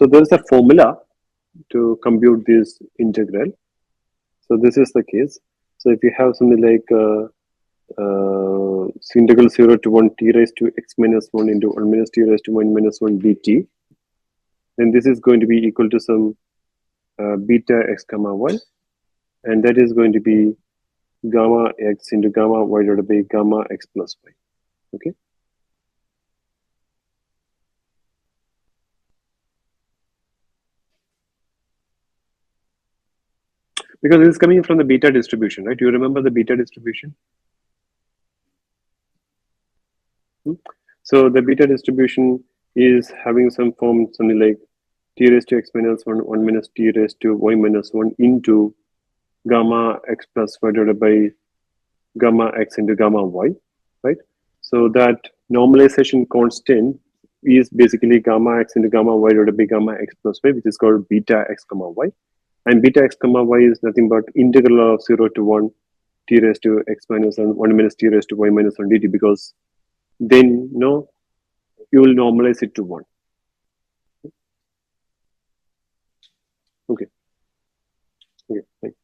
Speaker 1: there is a formula to compute this integral. So this is the case. So if you have something like integral 0 to 1 t raised to x minus 1 into 1 minus t raised to 1 minus 1 dt, then this is going to be equal to some beta x comma y, and that is going to be gamma x into gamma y divided by gamma x plus y. Okay. Because this is coming from the beta distribution, right? You remember the beta distribution? So the beta distribution is having some form, something like t raised to x minus 1, 1 minus t raised to y minus 1 into gamma x plus y divided by gamma x into gamma y, right? So that normalization constant is basically gamma x into gamma y divided by gamma x plus y, which is called beta x comma y. And beta x comma y is nothing but integral of 0 to 1 t raised to x minus 1 minus t raised to y minus 1 dt, because then you will normalize it to 1. Okay. Okay. Fine.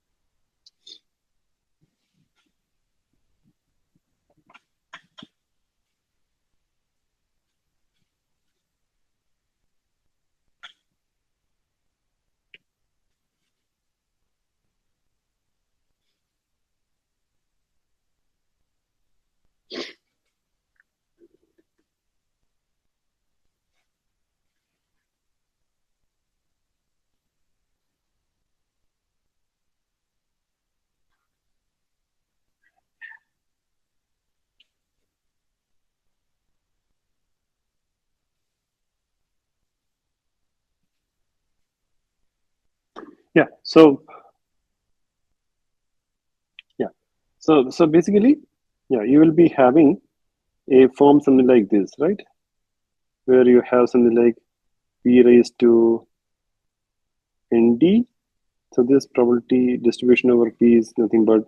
Speaker 1: Yeah. So yeah. So basically, yeah, you will be having a form something like this, right? Where you have something like p raised to nd. So this probability distribution over p is nothing but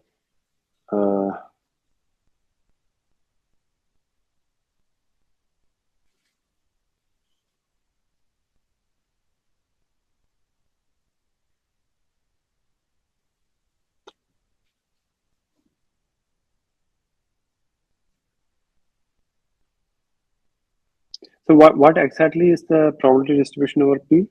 Speaker 1: so what exactly is the probability distribution over p?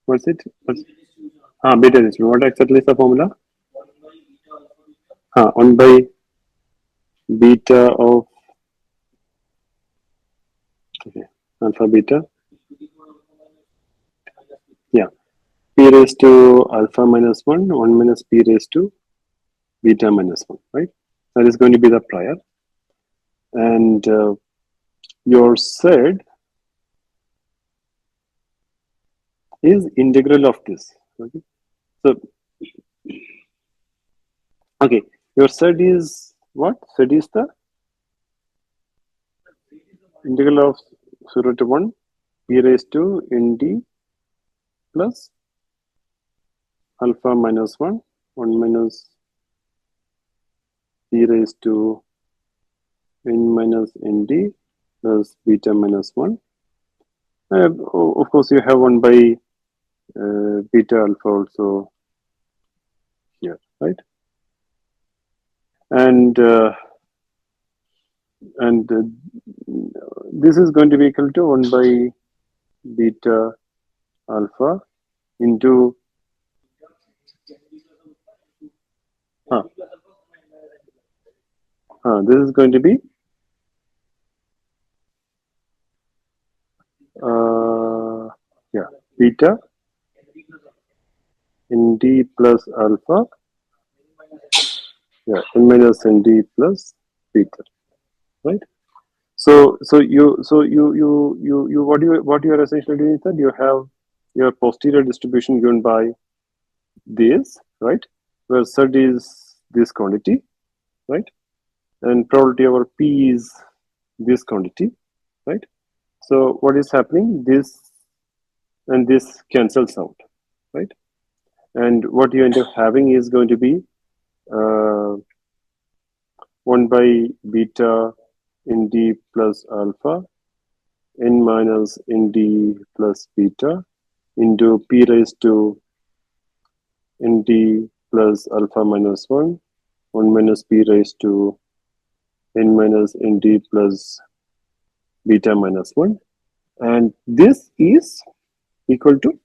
Speaker 1: What's it? Beta distribution. What exactly is the formula? 1 by beta of alpha beta. Yeah. P raised to alpha minus 1, 1 minus p raised to beta minus 1, right? That is going to be the prior. And your Z is integral of this. Okay. So, okay, your Z is what? Z is the integral of 0 to 1 p raised to nd plus alpha minus 1, 1 minus p raised to n minus nd plus beta minus 1. Of course, you have 1 by beta alpha also here, right? And this is going to be equal to 1 by beta alpha into this is going to be beta nd plus alpha, n minus nd plus beta, right? So what you are essentially doing is that you have your posterior distribution given by this, right? Where Z is this quantity, right? And probability over P is this quantity, right? So what is happening? This and this cancels out, right? And what you end up having is going to be 1 by beta nd plus alpha n minus nd plus beta into p raised to nd plus alpha minus 1, 1 minus p raised to n minus nd plus beta minus 1. And this is equal to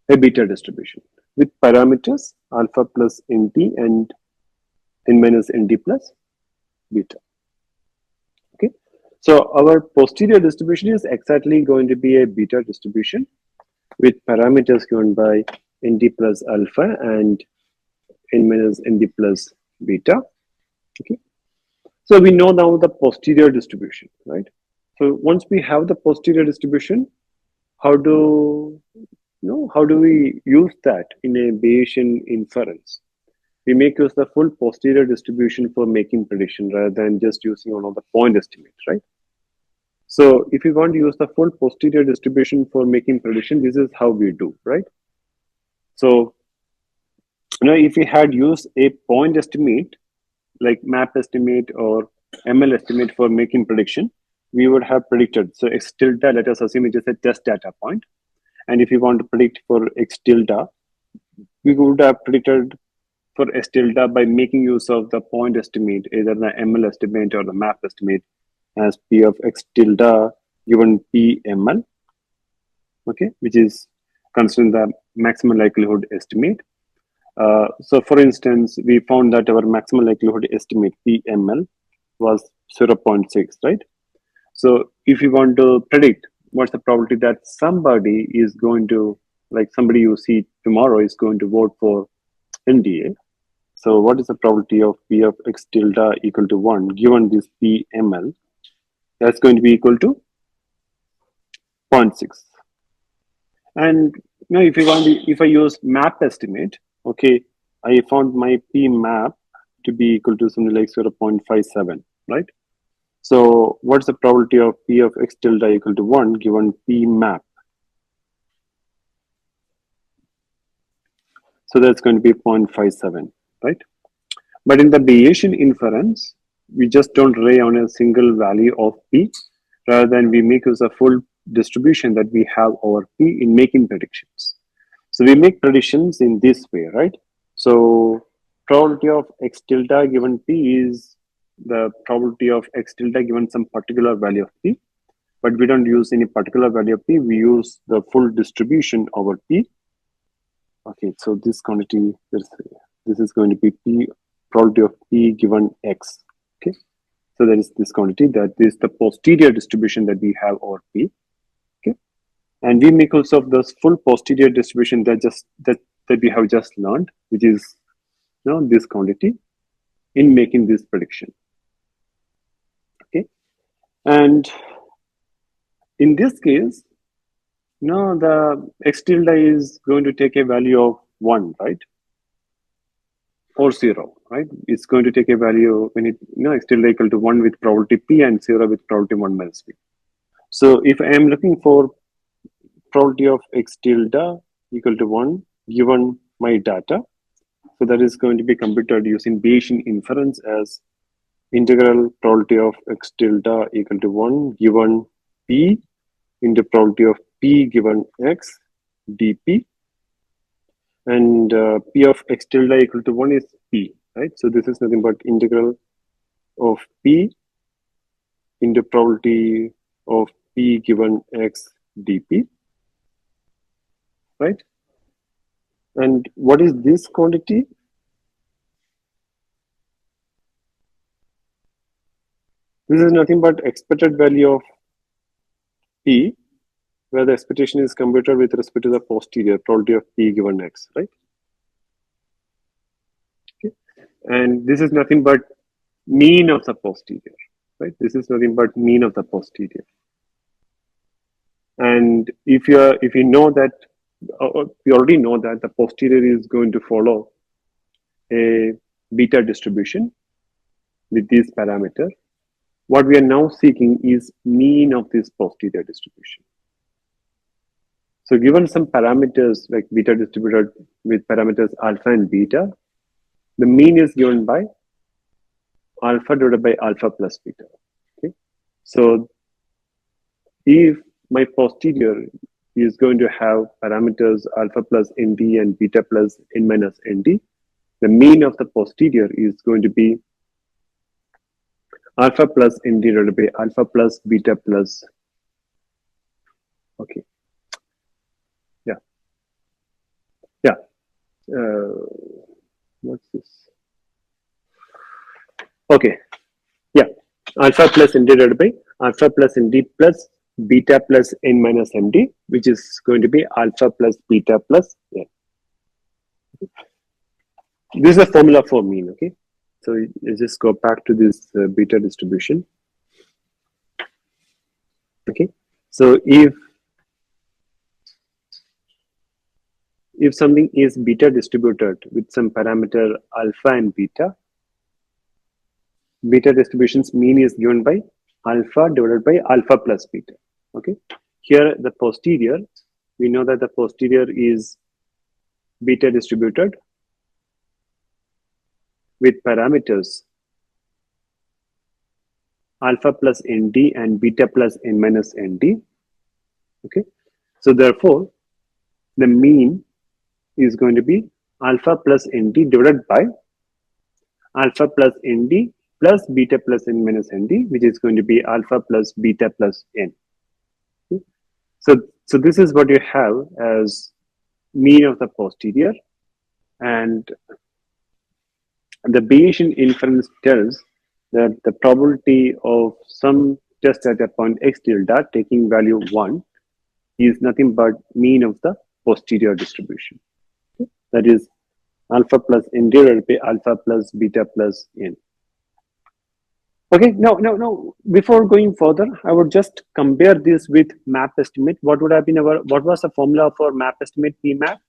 Speaker 1: a beta distribution with parameters alpha plus nt and n minus nd plus beta. Okay, so our posterior distribution is exactly going to be a beta distribution with parameters given by nd plus alpha and n minus nd plus beta. Okay, so we know now the posterior distribution, right? So once we have the posterior distribution, how do we use that in a Bayesian inference? We make use the full posterior distribution for making prediction rather than just using one of the point estimates, right? So if you want to use the full posterior distribution for making prediction, this is how we do, right? So Now, if we had used a point estimate, like map estimate or ML estimate for making prediction, we would have predicted. So X tilde, let us assume it is a test data point. And if you want to predict for X tilde, we would have predicted for X tilde by making use of the point estimate, either the ML estimate or the map estimate, as P of X tilde given PML, okay, which is considering the maximum likelihood estimate. So for instance, we found that our maximum likelihood estimate PML was 0.6, right? So if you want to predict what's the probability that somebody is going to, like somebody you see tomorrow is going to vote for NDA. So what is the probability of P of X tilde equal to 1 given this PML? That's going to be equal to 0.6. And now if you want, if I use map estimate, okay, I found my P map to be equal to something like 0.57, right? So what's the probability of P of X tilde equal to 1 given P map? So that's going to be 0.57, right? But in the Bayesian inference, we just don't rely on a single value of P. Rather than we make use of full distribution that we have over P in making predictions. So we make predictions in this way, right? So probability of X tilde given P is the probability of X tilde given some particular value of P. But we don't use any particular value of P. We use the full distribution over P. Okay, so this quantity, this is going to be P, probability of P given X. Okay, so there is this quantity that is the posterior distribution that we have over P. Okay, and we make use of this full posterior distribution that we have just learned, which is this quantity in making this prediction. Okay, and in this case, now the X tilde is going to take a value of 1, right? Or 0, right? It's going to take a value when it, X tilde equal to 1 with probability P and 0 with probability 1 minus P. So if I am looking for probability of X tilde equal to 1 given my data, so that is going to be computed using Bayesian inference as integral probability of X tilde equal to 1 given P into probability of P given X dP. And P of X tilde equal to 1 is P, right? So this is nothing but integral of P into probability of P given X dP, right? And what is this quantity? This is nothing but expected value of P, where the expectation is computed with respect to the posterior probability of P given X, right? Okay. And this is nothing but mean of the posterior, right? This is nothing but mean of the posterior. And if you know that, you already know that the posterior is going to follow a beta distribution with these parameters. What we are now seeking is mean of this posterior distribution. So given some parameters like beta distributed with parameters alpha and beta, the mean is given by alpha divided by alpha plus beta. Okay. So if my posterior is going to have parameters alpha plus nd and beta plus n minus nd, the mean of the posterior is going to be alpha plus nd divided by alpha plus beta plus. Okay. Yeah. What's this? Okay. Yeah. Alpha plus nd divided by alpha plus nd plus beta plus n minus md, which is going to be alpha plus beta plus n. This is a formula for mean. Okay. So you just go back to this beta distribution. Okay. So if something is beta distributed with some parameter alpha and beta distribution's mean is given by alpha divided by alpha plus beta. Okay. Here the posterior, we know that the posterior is beta distributed with parameters alpha plus nd and beta plus n minus nd. Okay, so therefore the mean is going to be alpha plus nd divided by alpha plus nd plus beta plus n minus nd, which is going to be alpha plus beta plus n. Okay? So this is what you have as mean of the posterior, and the Bayesian inference tells that the probability of some test at a point x tilde taking value 1 is nothing but mean of the posterior distribution. Okay? That is alpha plus n divided by alpha plus beta plus n. Okay, no. Before going further, I would just compare this with map estimate. What would have been what was the formula for map estimate P map?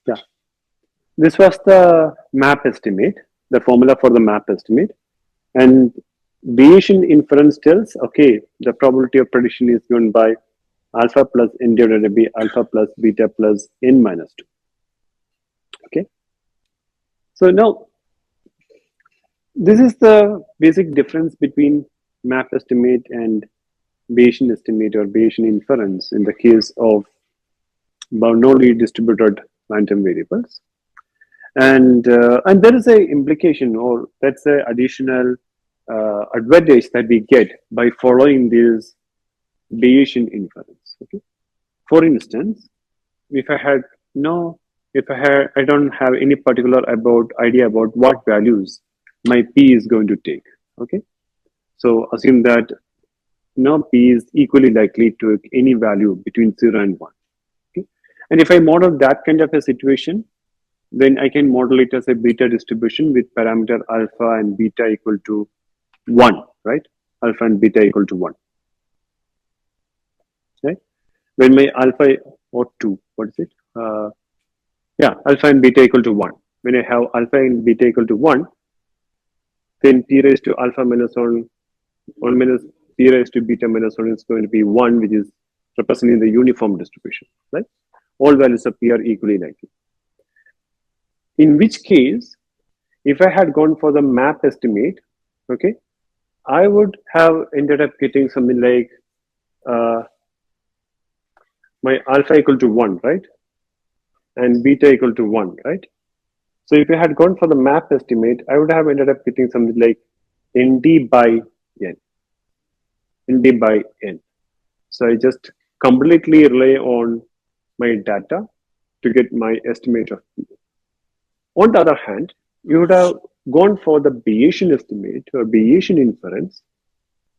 Speaker 1: Yeah, this was the map estimate, the formula for the map estimate. And Bayesian inference tells, okay, the probability of prediction is given by alpha plus n divided by alpha plus beta plus n minus 2. Okay. So now, this is the basic difference between map estimate and Bayesian estimate or Bayesian inference in the case of Bernoulli distributed random variables. And there is a implication, or that's an additional advantage that we get by following this Bayesian inference. Okay. For instance, if I don't have any particular idea about what values my P is going to take. Okay. So assume that P is equally likely to take any value between 0 and 1. Okay. And if I model that kind of a situation, then I can model it as a beta distribution with parameter alpha and beta equal to 1, right? Alpha and beta equal to 1. Right? When my alpha or 2, what is it? Alpha and beta equal to 1. When I have alpha and beta equal to 1, then p raised to alpha minus 1 minus p raised to beta minus 1 is going to be 1, which is representing the uniform distribution, right? All values of p are equally likely. In which case, if I had gone for the map estimate, okay, I would have ended up getting something like my alpha equal to 1, right? And beta equal to 1, right? So if I had gone for the map estimate, I would have ended up getting something like nd by n. nd by n. So I just completely rely on my data to get my estimate of p. On the other hand, you would have gone for the Bayesian estimate or Bayesian inference.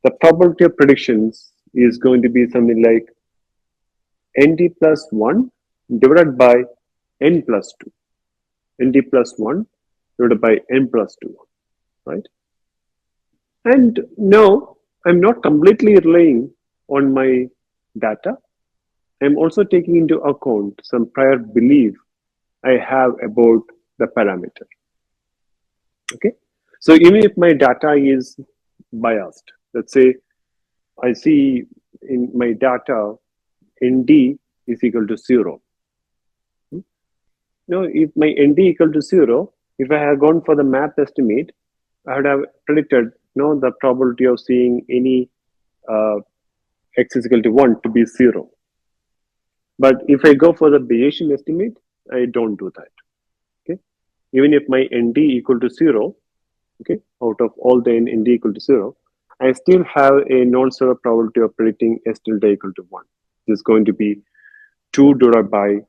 Speaker 1: The probability of predictions is going to be something like nd plus 1 divided by n plus 2. nd plus 1 divided by n plus 2, right? And no, I'm not completely relying on my data. I'm also taking into account some prior belief I have about the parameter. Okay, so even if my data is biased, let's say I see in my data nd is equal to 0. Now, if my nd equal to 0, if I had gone for the map estimate, I would have predicted the probability of seeing any x is equal to 1 to be 0. But if I go for the Bayesian estimate, I don't do that. Okay, even if my nd equal to 0, okay, out of all the nd equal to 0, I still have a non-zero probability of predicting s tilde equal to 1. This is going to be 2 divided by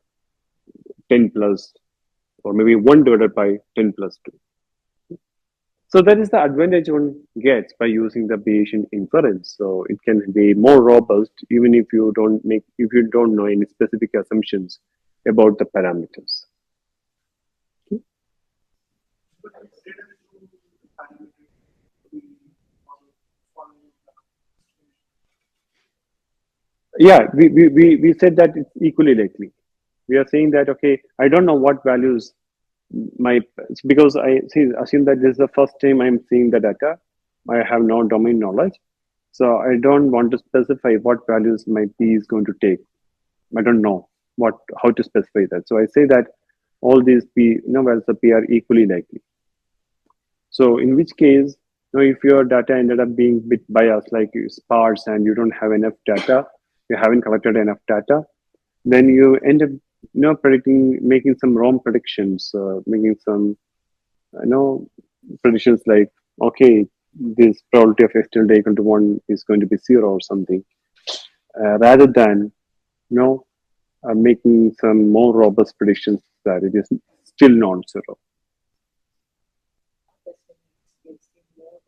Speaker 1: 10 plus, or maybe 1 divided by 10 plus 2. So that is the advantage one gets by using the Bayesian inference. So it can be more robust even if you don't know any specific assumptions about the parameters. Okay.
Speaker 3: But instead of parameter, we follow
Speaker 1: Yeah, we said that it's equally likely. We are saying that, okay, I don't know what values because I see, assume that this is the first time I'm seeing the data. I have no domain knowledge. So I don't want to specify what values my P is going to take. I don't know how to specify that. So I say that all these P, values of P are equally likely. So in which case, if your data ended up being bit biased, like sparse, and you don't have enough data, you haven't collected enough data, then you end up, making some wrong predictions, making some, predictions like, okay, this probability of x tilde equal to 1 is going to be 0 or something, rather than, making some more robust predictions that it is still non-zero.
Speaker 4: Gives the more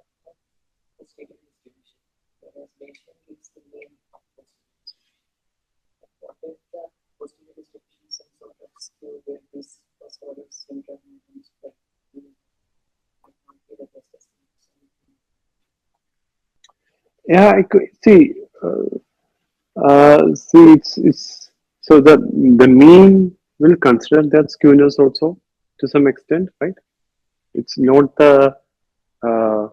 Speaker 4: postnatal distribution, whereas Bayesian gives the mean of postnatal. What if the postnatal distribution is some sort of skew where this first order syndrome is like might not be the best estimate?
Speaker 1: Yeah, I could see. See, it's so the mean will consider that skewness also to some extent, right? It's not the uh,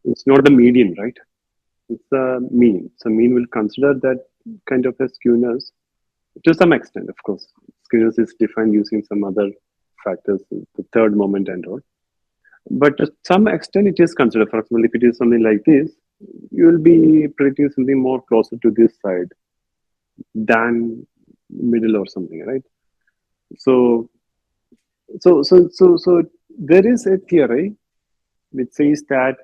Speaker 1: it's not the median, right? It's the mean. So mean will consider that kind of a skewness to some extent. Of course, skewness is defined using some other factors, the third moment and all. But to some extent, it is considered. For example, if it is something like this, you will be predicting something more closer to this side than middle or something, right? So, so there is a theory which says that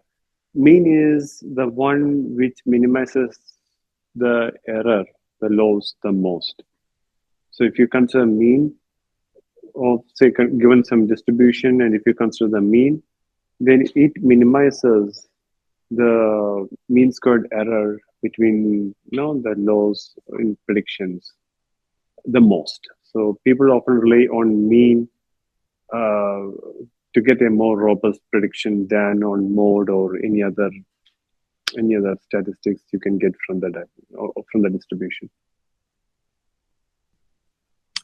Speaker 1: mean is the one which minimizes the error, the loss, the most. So if you consider mean of, say, given some distribution, and if you consider the mean, then it minimizes the mean squared error between, the loss in predictions the most. So people often rely on mean uh, to get a more robust prediction than on mode or any other statistics you can get from the data or from the distribution.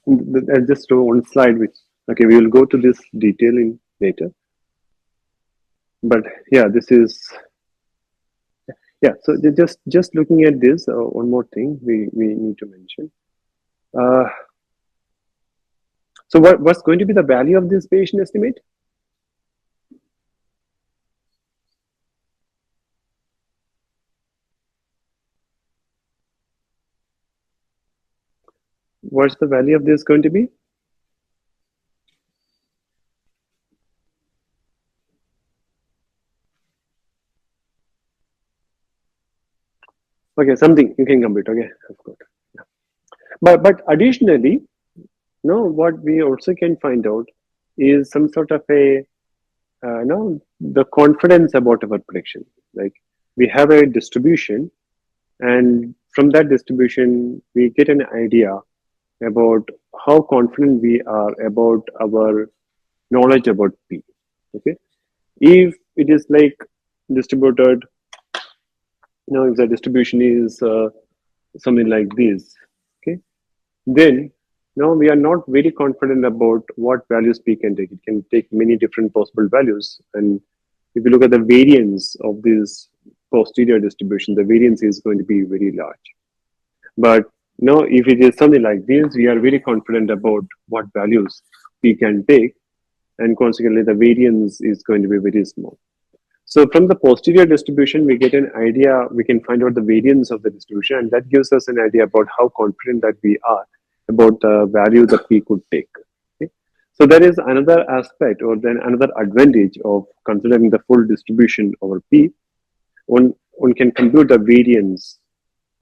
Speaker 1: And just one slide, which, okay, we will go to this detail in later. But yeah, this is, yeah. So just looking at this, one more thing we need to mention. So what's going to be the value of this Bayesian estimate? What's the value of this going to be? Okay, something you can compute. Okay, of course. Yeah. But additionally, what we also can find out is some sort of a the confidence about our prediction. Like we have a distribution, and from that distribution we get an idea about how confident we are about our knowledge about P. Okay, if it is like distributed, if the distribution is something like this, okay, then now we are not very confident about what values P can take. It can take many different possible values. And if you look at the variance of this posterior distribution, the variance is going to be very large. But now if it is something like this, we are very confident about what values P can take. And consequently, the variance is going to be very small. So from the posterior distribution, we get an idea, we can find out the variance of the distribution, and that gives us an idea about how confident that we are about the value that we could take. Okay? So there is another aspect, or then another advantage of considering the full distribution over P. One can compute the variance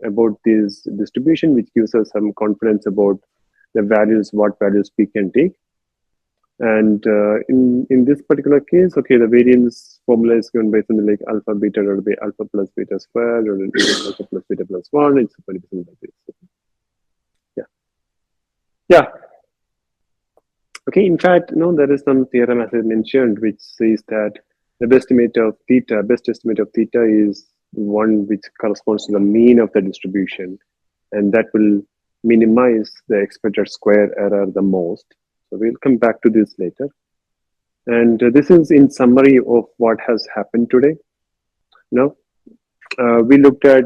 Speaker 1: about this distribution, which gives us some confidence about the values, what values P can take. And in this particular case, okay, the variance formula is given by something like alpha beta divided by alpha plus beta squared, or alpha plus beta plus 1. It's 20% like this. Yeah. Yeah. Okay, in fact, there is some theorem, as I mentioned, which says that the best estimate of theta is one which corresponds to the mean of the distribution. And that will minimize the expected square error the most. So we'll come back to this later. And this is in summary of what has happened today. Now, we looked at,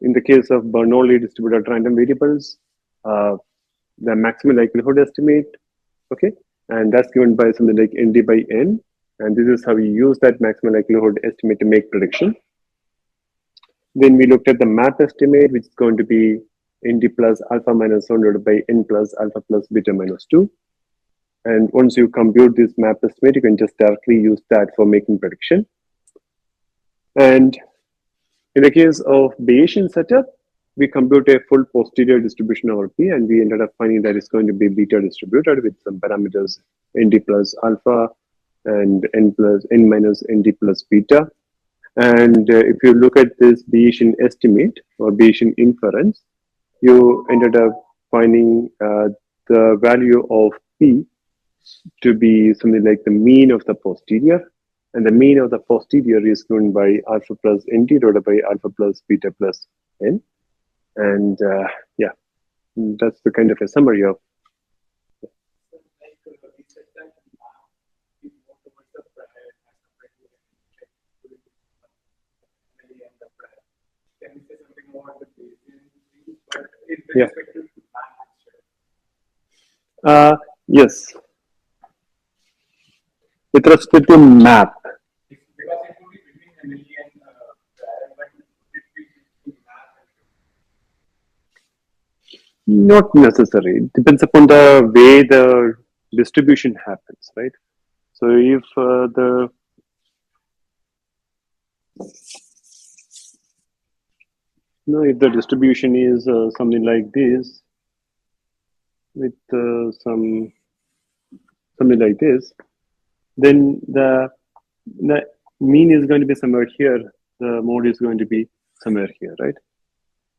Speaker 1: in the case of Bernoulli distributed random variables, the maximum likelihood estimate, okay? And that's given by something like ND by N. And this is how we use that maximum likelihood estimate to make prediction. Then we looked at the map estimate, which is going to be ND plus alpha minus 1 divided by N plus alpha plus beta minus 2. And once you compute this map estimate, you can just directly use that for making prediction. And in the case of Bayesian setup, we compute a full posterior distribution over P, and we ended up finding that it's going to be beta distributed with some parameters ND plus alpha and N minus ND plus beta. And if you look at this Bayesian estimate or Bayesian inference, you ended up finding the value of P to be something like the mean of the posterior. And the mean of the posterior is given by alpha plus ND divided by alpha plus beta plus N. And yeah, that's the kind of a summary of. Yeah. Yes. With respect to map. Not necessary. It depends upon the way the distribution happens, right? So if if the distribution is something like this, with something like this, then the mean is going to be somewhere here. The mode is going to be somewhere here, right?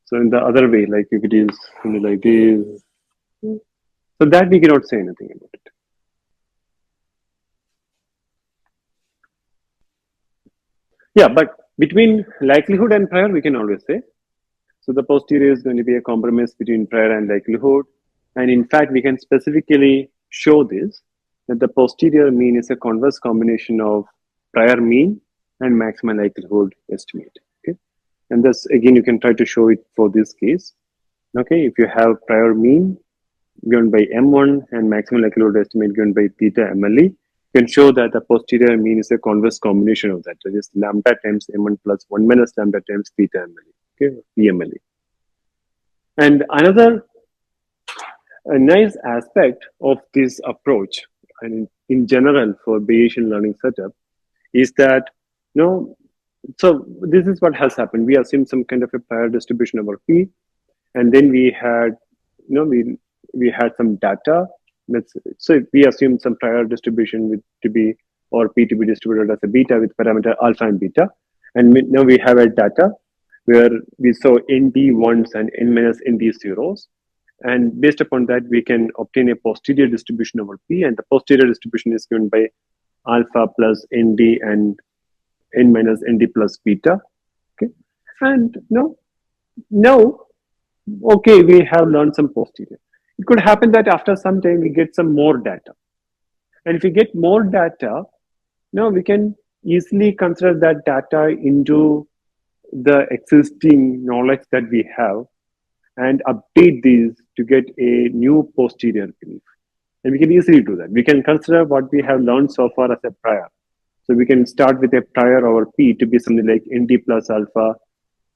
Speaker 1: So in the other way, like if it is something like this, so that we cannot say anything about it. Yeah, but between likelihood and prior, we can always say. So the posterior is going to be a compromise between prior and likelihood. And in fact, we can specifically show this, that the posterior mean is a converse combination of prior mean and maximum likelihood estimate. Okay, and this again, you can try to show it for this case. Okay, if you have prior mean given by M1 and maximum likelihood estimate given by theta MLE, you can show that the posterior mean is a converse combination of that. So just lambda times M1 plus 1 minus lambda times theta MLE, okay, PMLE. And another nice aspect of this approach, and in general for Bayesian learning setup, is that, so this is what has happened. We assume some kind of a prior distribution over P, and then we had, we had some data. So we assume some prior distribution with to be, or P to be distributed as a beta with parameter alpha and beta. And now we have a data where we saw ND ones and N minus ND zeros. And based upon that, we can obtain a posterior distribution over P, and the posterior distribution is given by alpha plus ND and N minus ND plus beta. Okay, and now, okay, we have learned some posterior. It could happen that after some time we get some more data, and if we get more data, now we can easily consider that data into the existing knowledge that we have and update these to get a new posterior belief. And we can easily do that. We can consider what we have learned so far as a prior. So we can start with a prior over P to be something like ND plus alpha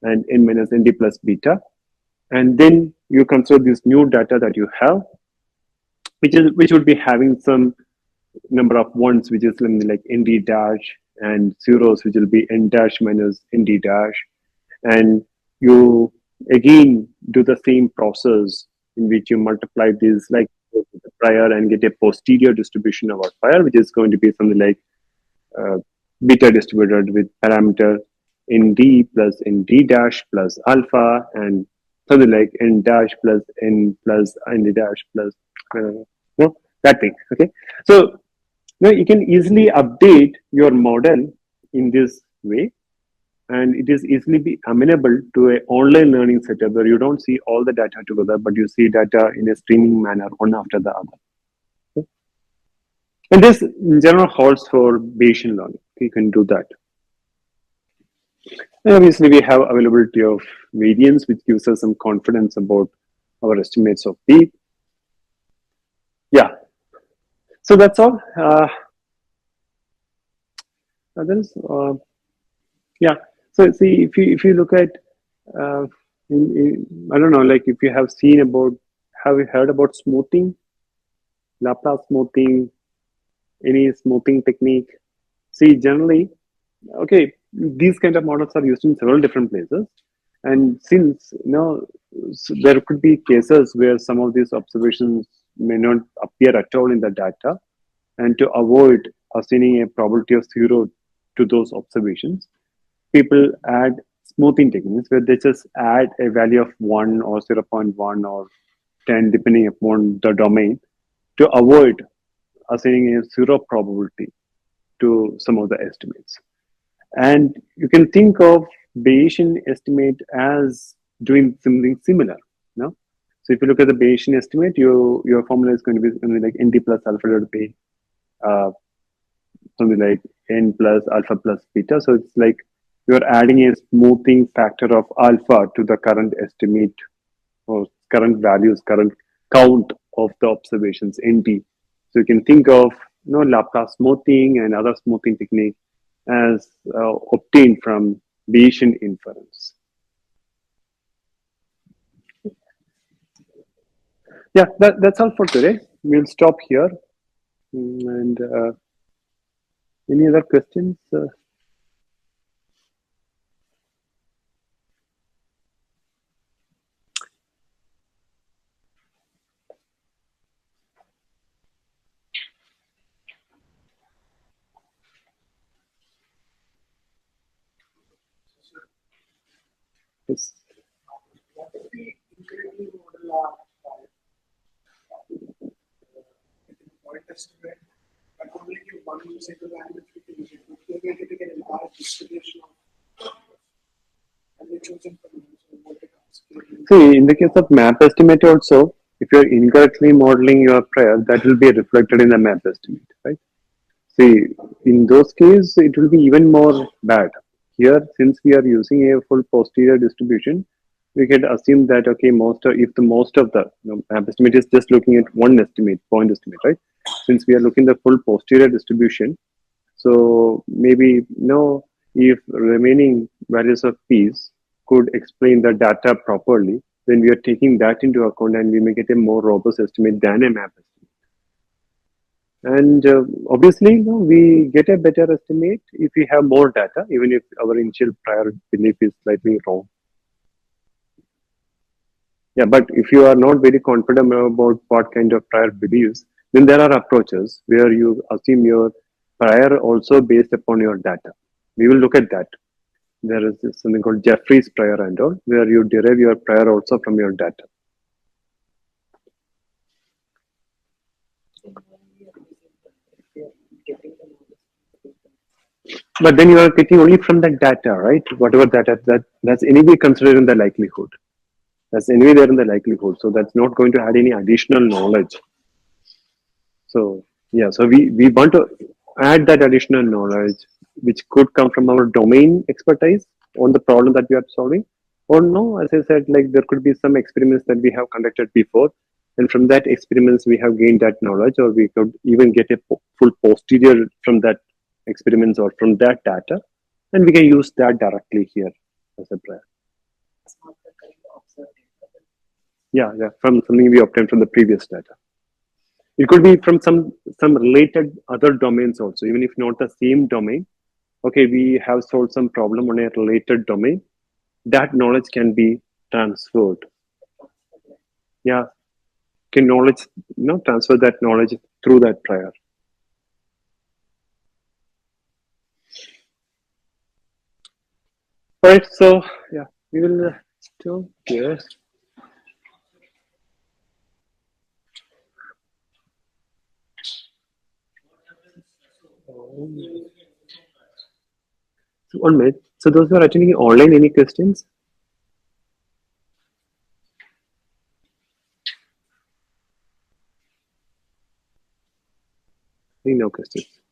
Speaker 1: and N minus ND plus beta. And then you consider this new data that you have, which would be having some number of ones, which is something like ND dash, and zeros, which will be N dash minus ND dash. And you again do the same process in which you multiply these like the prior and get a posterior distribution of our prior, which is going to be something like beta distributed with parameter ND plus ND dash plus alpha and something like N dash plus N plus ND dash plus that thing. Okay, so now you can easily update your model in this way, and it is easily be amenable to an online learning setup where you don't see all the data together, but you see data in a streaming manner, one after the other. Okay? And this in general holds for Bayesian learning. You can do that. And obviously, we have availability of variance, which gives us some confidence about our estimates of P. Yeah. So that's all. Yeah. So see, if you look at, uh, I don't know, like if you have you heard about smoothing, Laplace smoothing, any smoothing technique? See, generally, okay, these kind of models are used in several different places, and since there could be cases where some of these observations may not appear at all in the data, and to avoid assigning a probability of 0 to those observations, people add smoothing techniques where they just add a value of 1 or 0.1 or 10 depending upon the domain to avoid assigning a 0 probability to some of the estimates. And you can think of Bayesian estimate as doing something similar. No? So if you look at the Bayesian estimate, your formula is going to be something like nt plus alpha divided by something like n plus alpha plus beta. So it's like you're adding a smoothing factor of alpha to the current estimate or current values, current count of the observations, nt. So you can think of Laplace smoothing and other smoothing technique as obtained from Bayesian inference. Yeah, that's all for today. We'll stop here. And any other questions? Yes.
Speaker 3: What if we incrementally model our point estimate, but only give one single value which we can use? We are going to get a large distribution of, and we're choosing from multiple.
Speaker 1: See, in the case of map estimate also, if you're incorrectly modeling your prior, that will be reflected in the map estimate, right? See, in those cases, it will be even more bad. Here, since we are using a full posterior distribution, we can assume that okay, if the most of the map estimate is just looking at one estimate, point estimate, right? Since we are looking the full posterior distribution, so maybe if remaining values of p's could explain the data properly, then we are taking that into account and we may get a more robust estimate than a map estimate. And obviously, we get a better estimate if we have more data, even if our initial prior belief is slightly wrong. Yeah, but if you are not very confident about what kind of prior beliefs, then there are approaches where you assume your prior also based upon your data. We will look at that. There is something called Jeffrey's prior and all, where you derive your prior also from your data. But then you are getting only from the data, right? Whatever data that's anyway considered in the likelihood. That's anyway there in the likelihood. So that's not going to add any additional knowledge. So yeah, so we want to add that additional knowledge, which could come from our domain expertise on the problem that we are solving, or no, as I said, like there could be some experiments that we have conducted before, and from that experiments we have gained that knowledge, or we could even get a full posterior from that experiments or from that data, and we can use that directly here as a prior. Yeah, from something we obtained from the previous data. It could be from some related other domains also, even if not the same domain. Okay, we have solved some problem on a related domain. That knowledge can be transferred. Yeah, can transfer that knowledge through that prior. All right, so yeah, we will stop here. So 1 minute. So those who are attending online, any questions? No questions.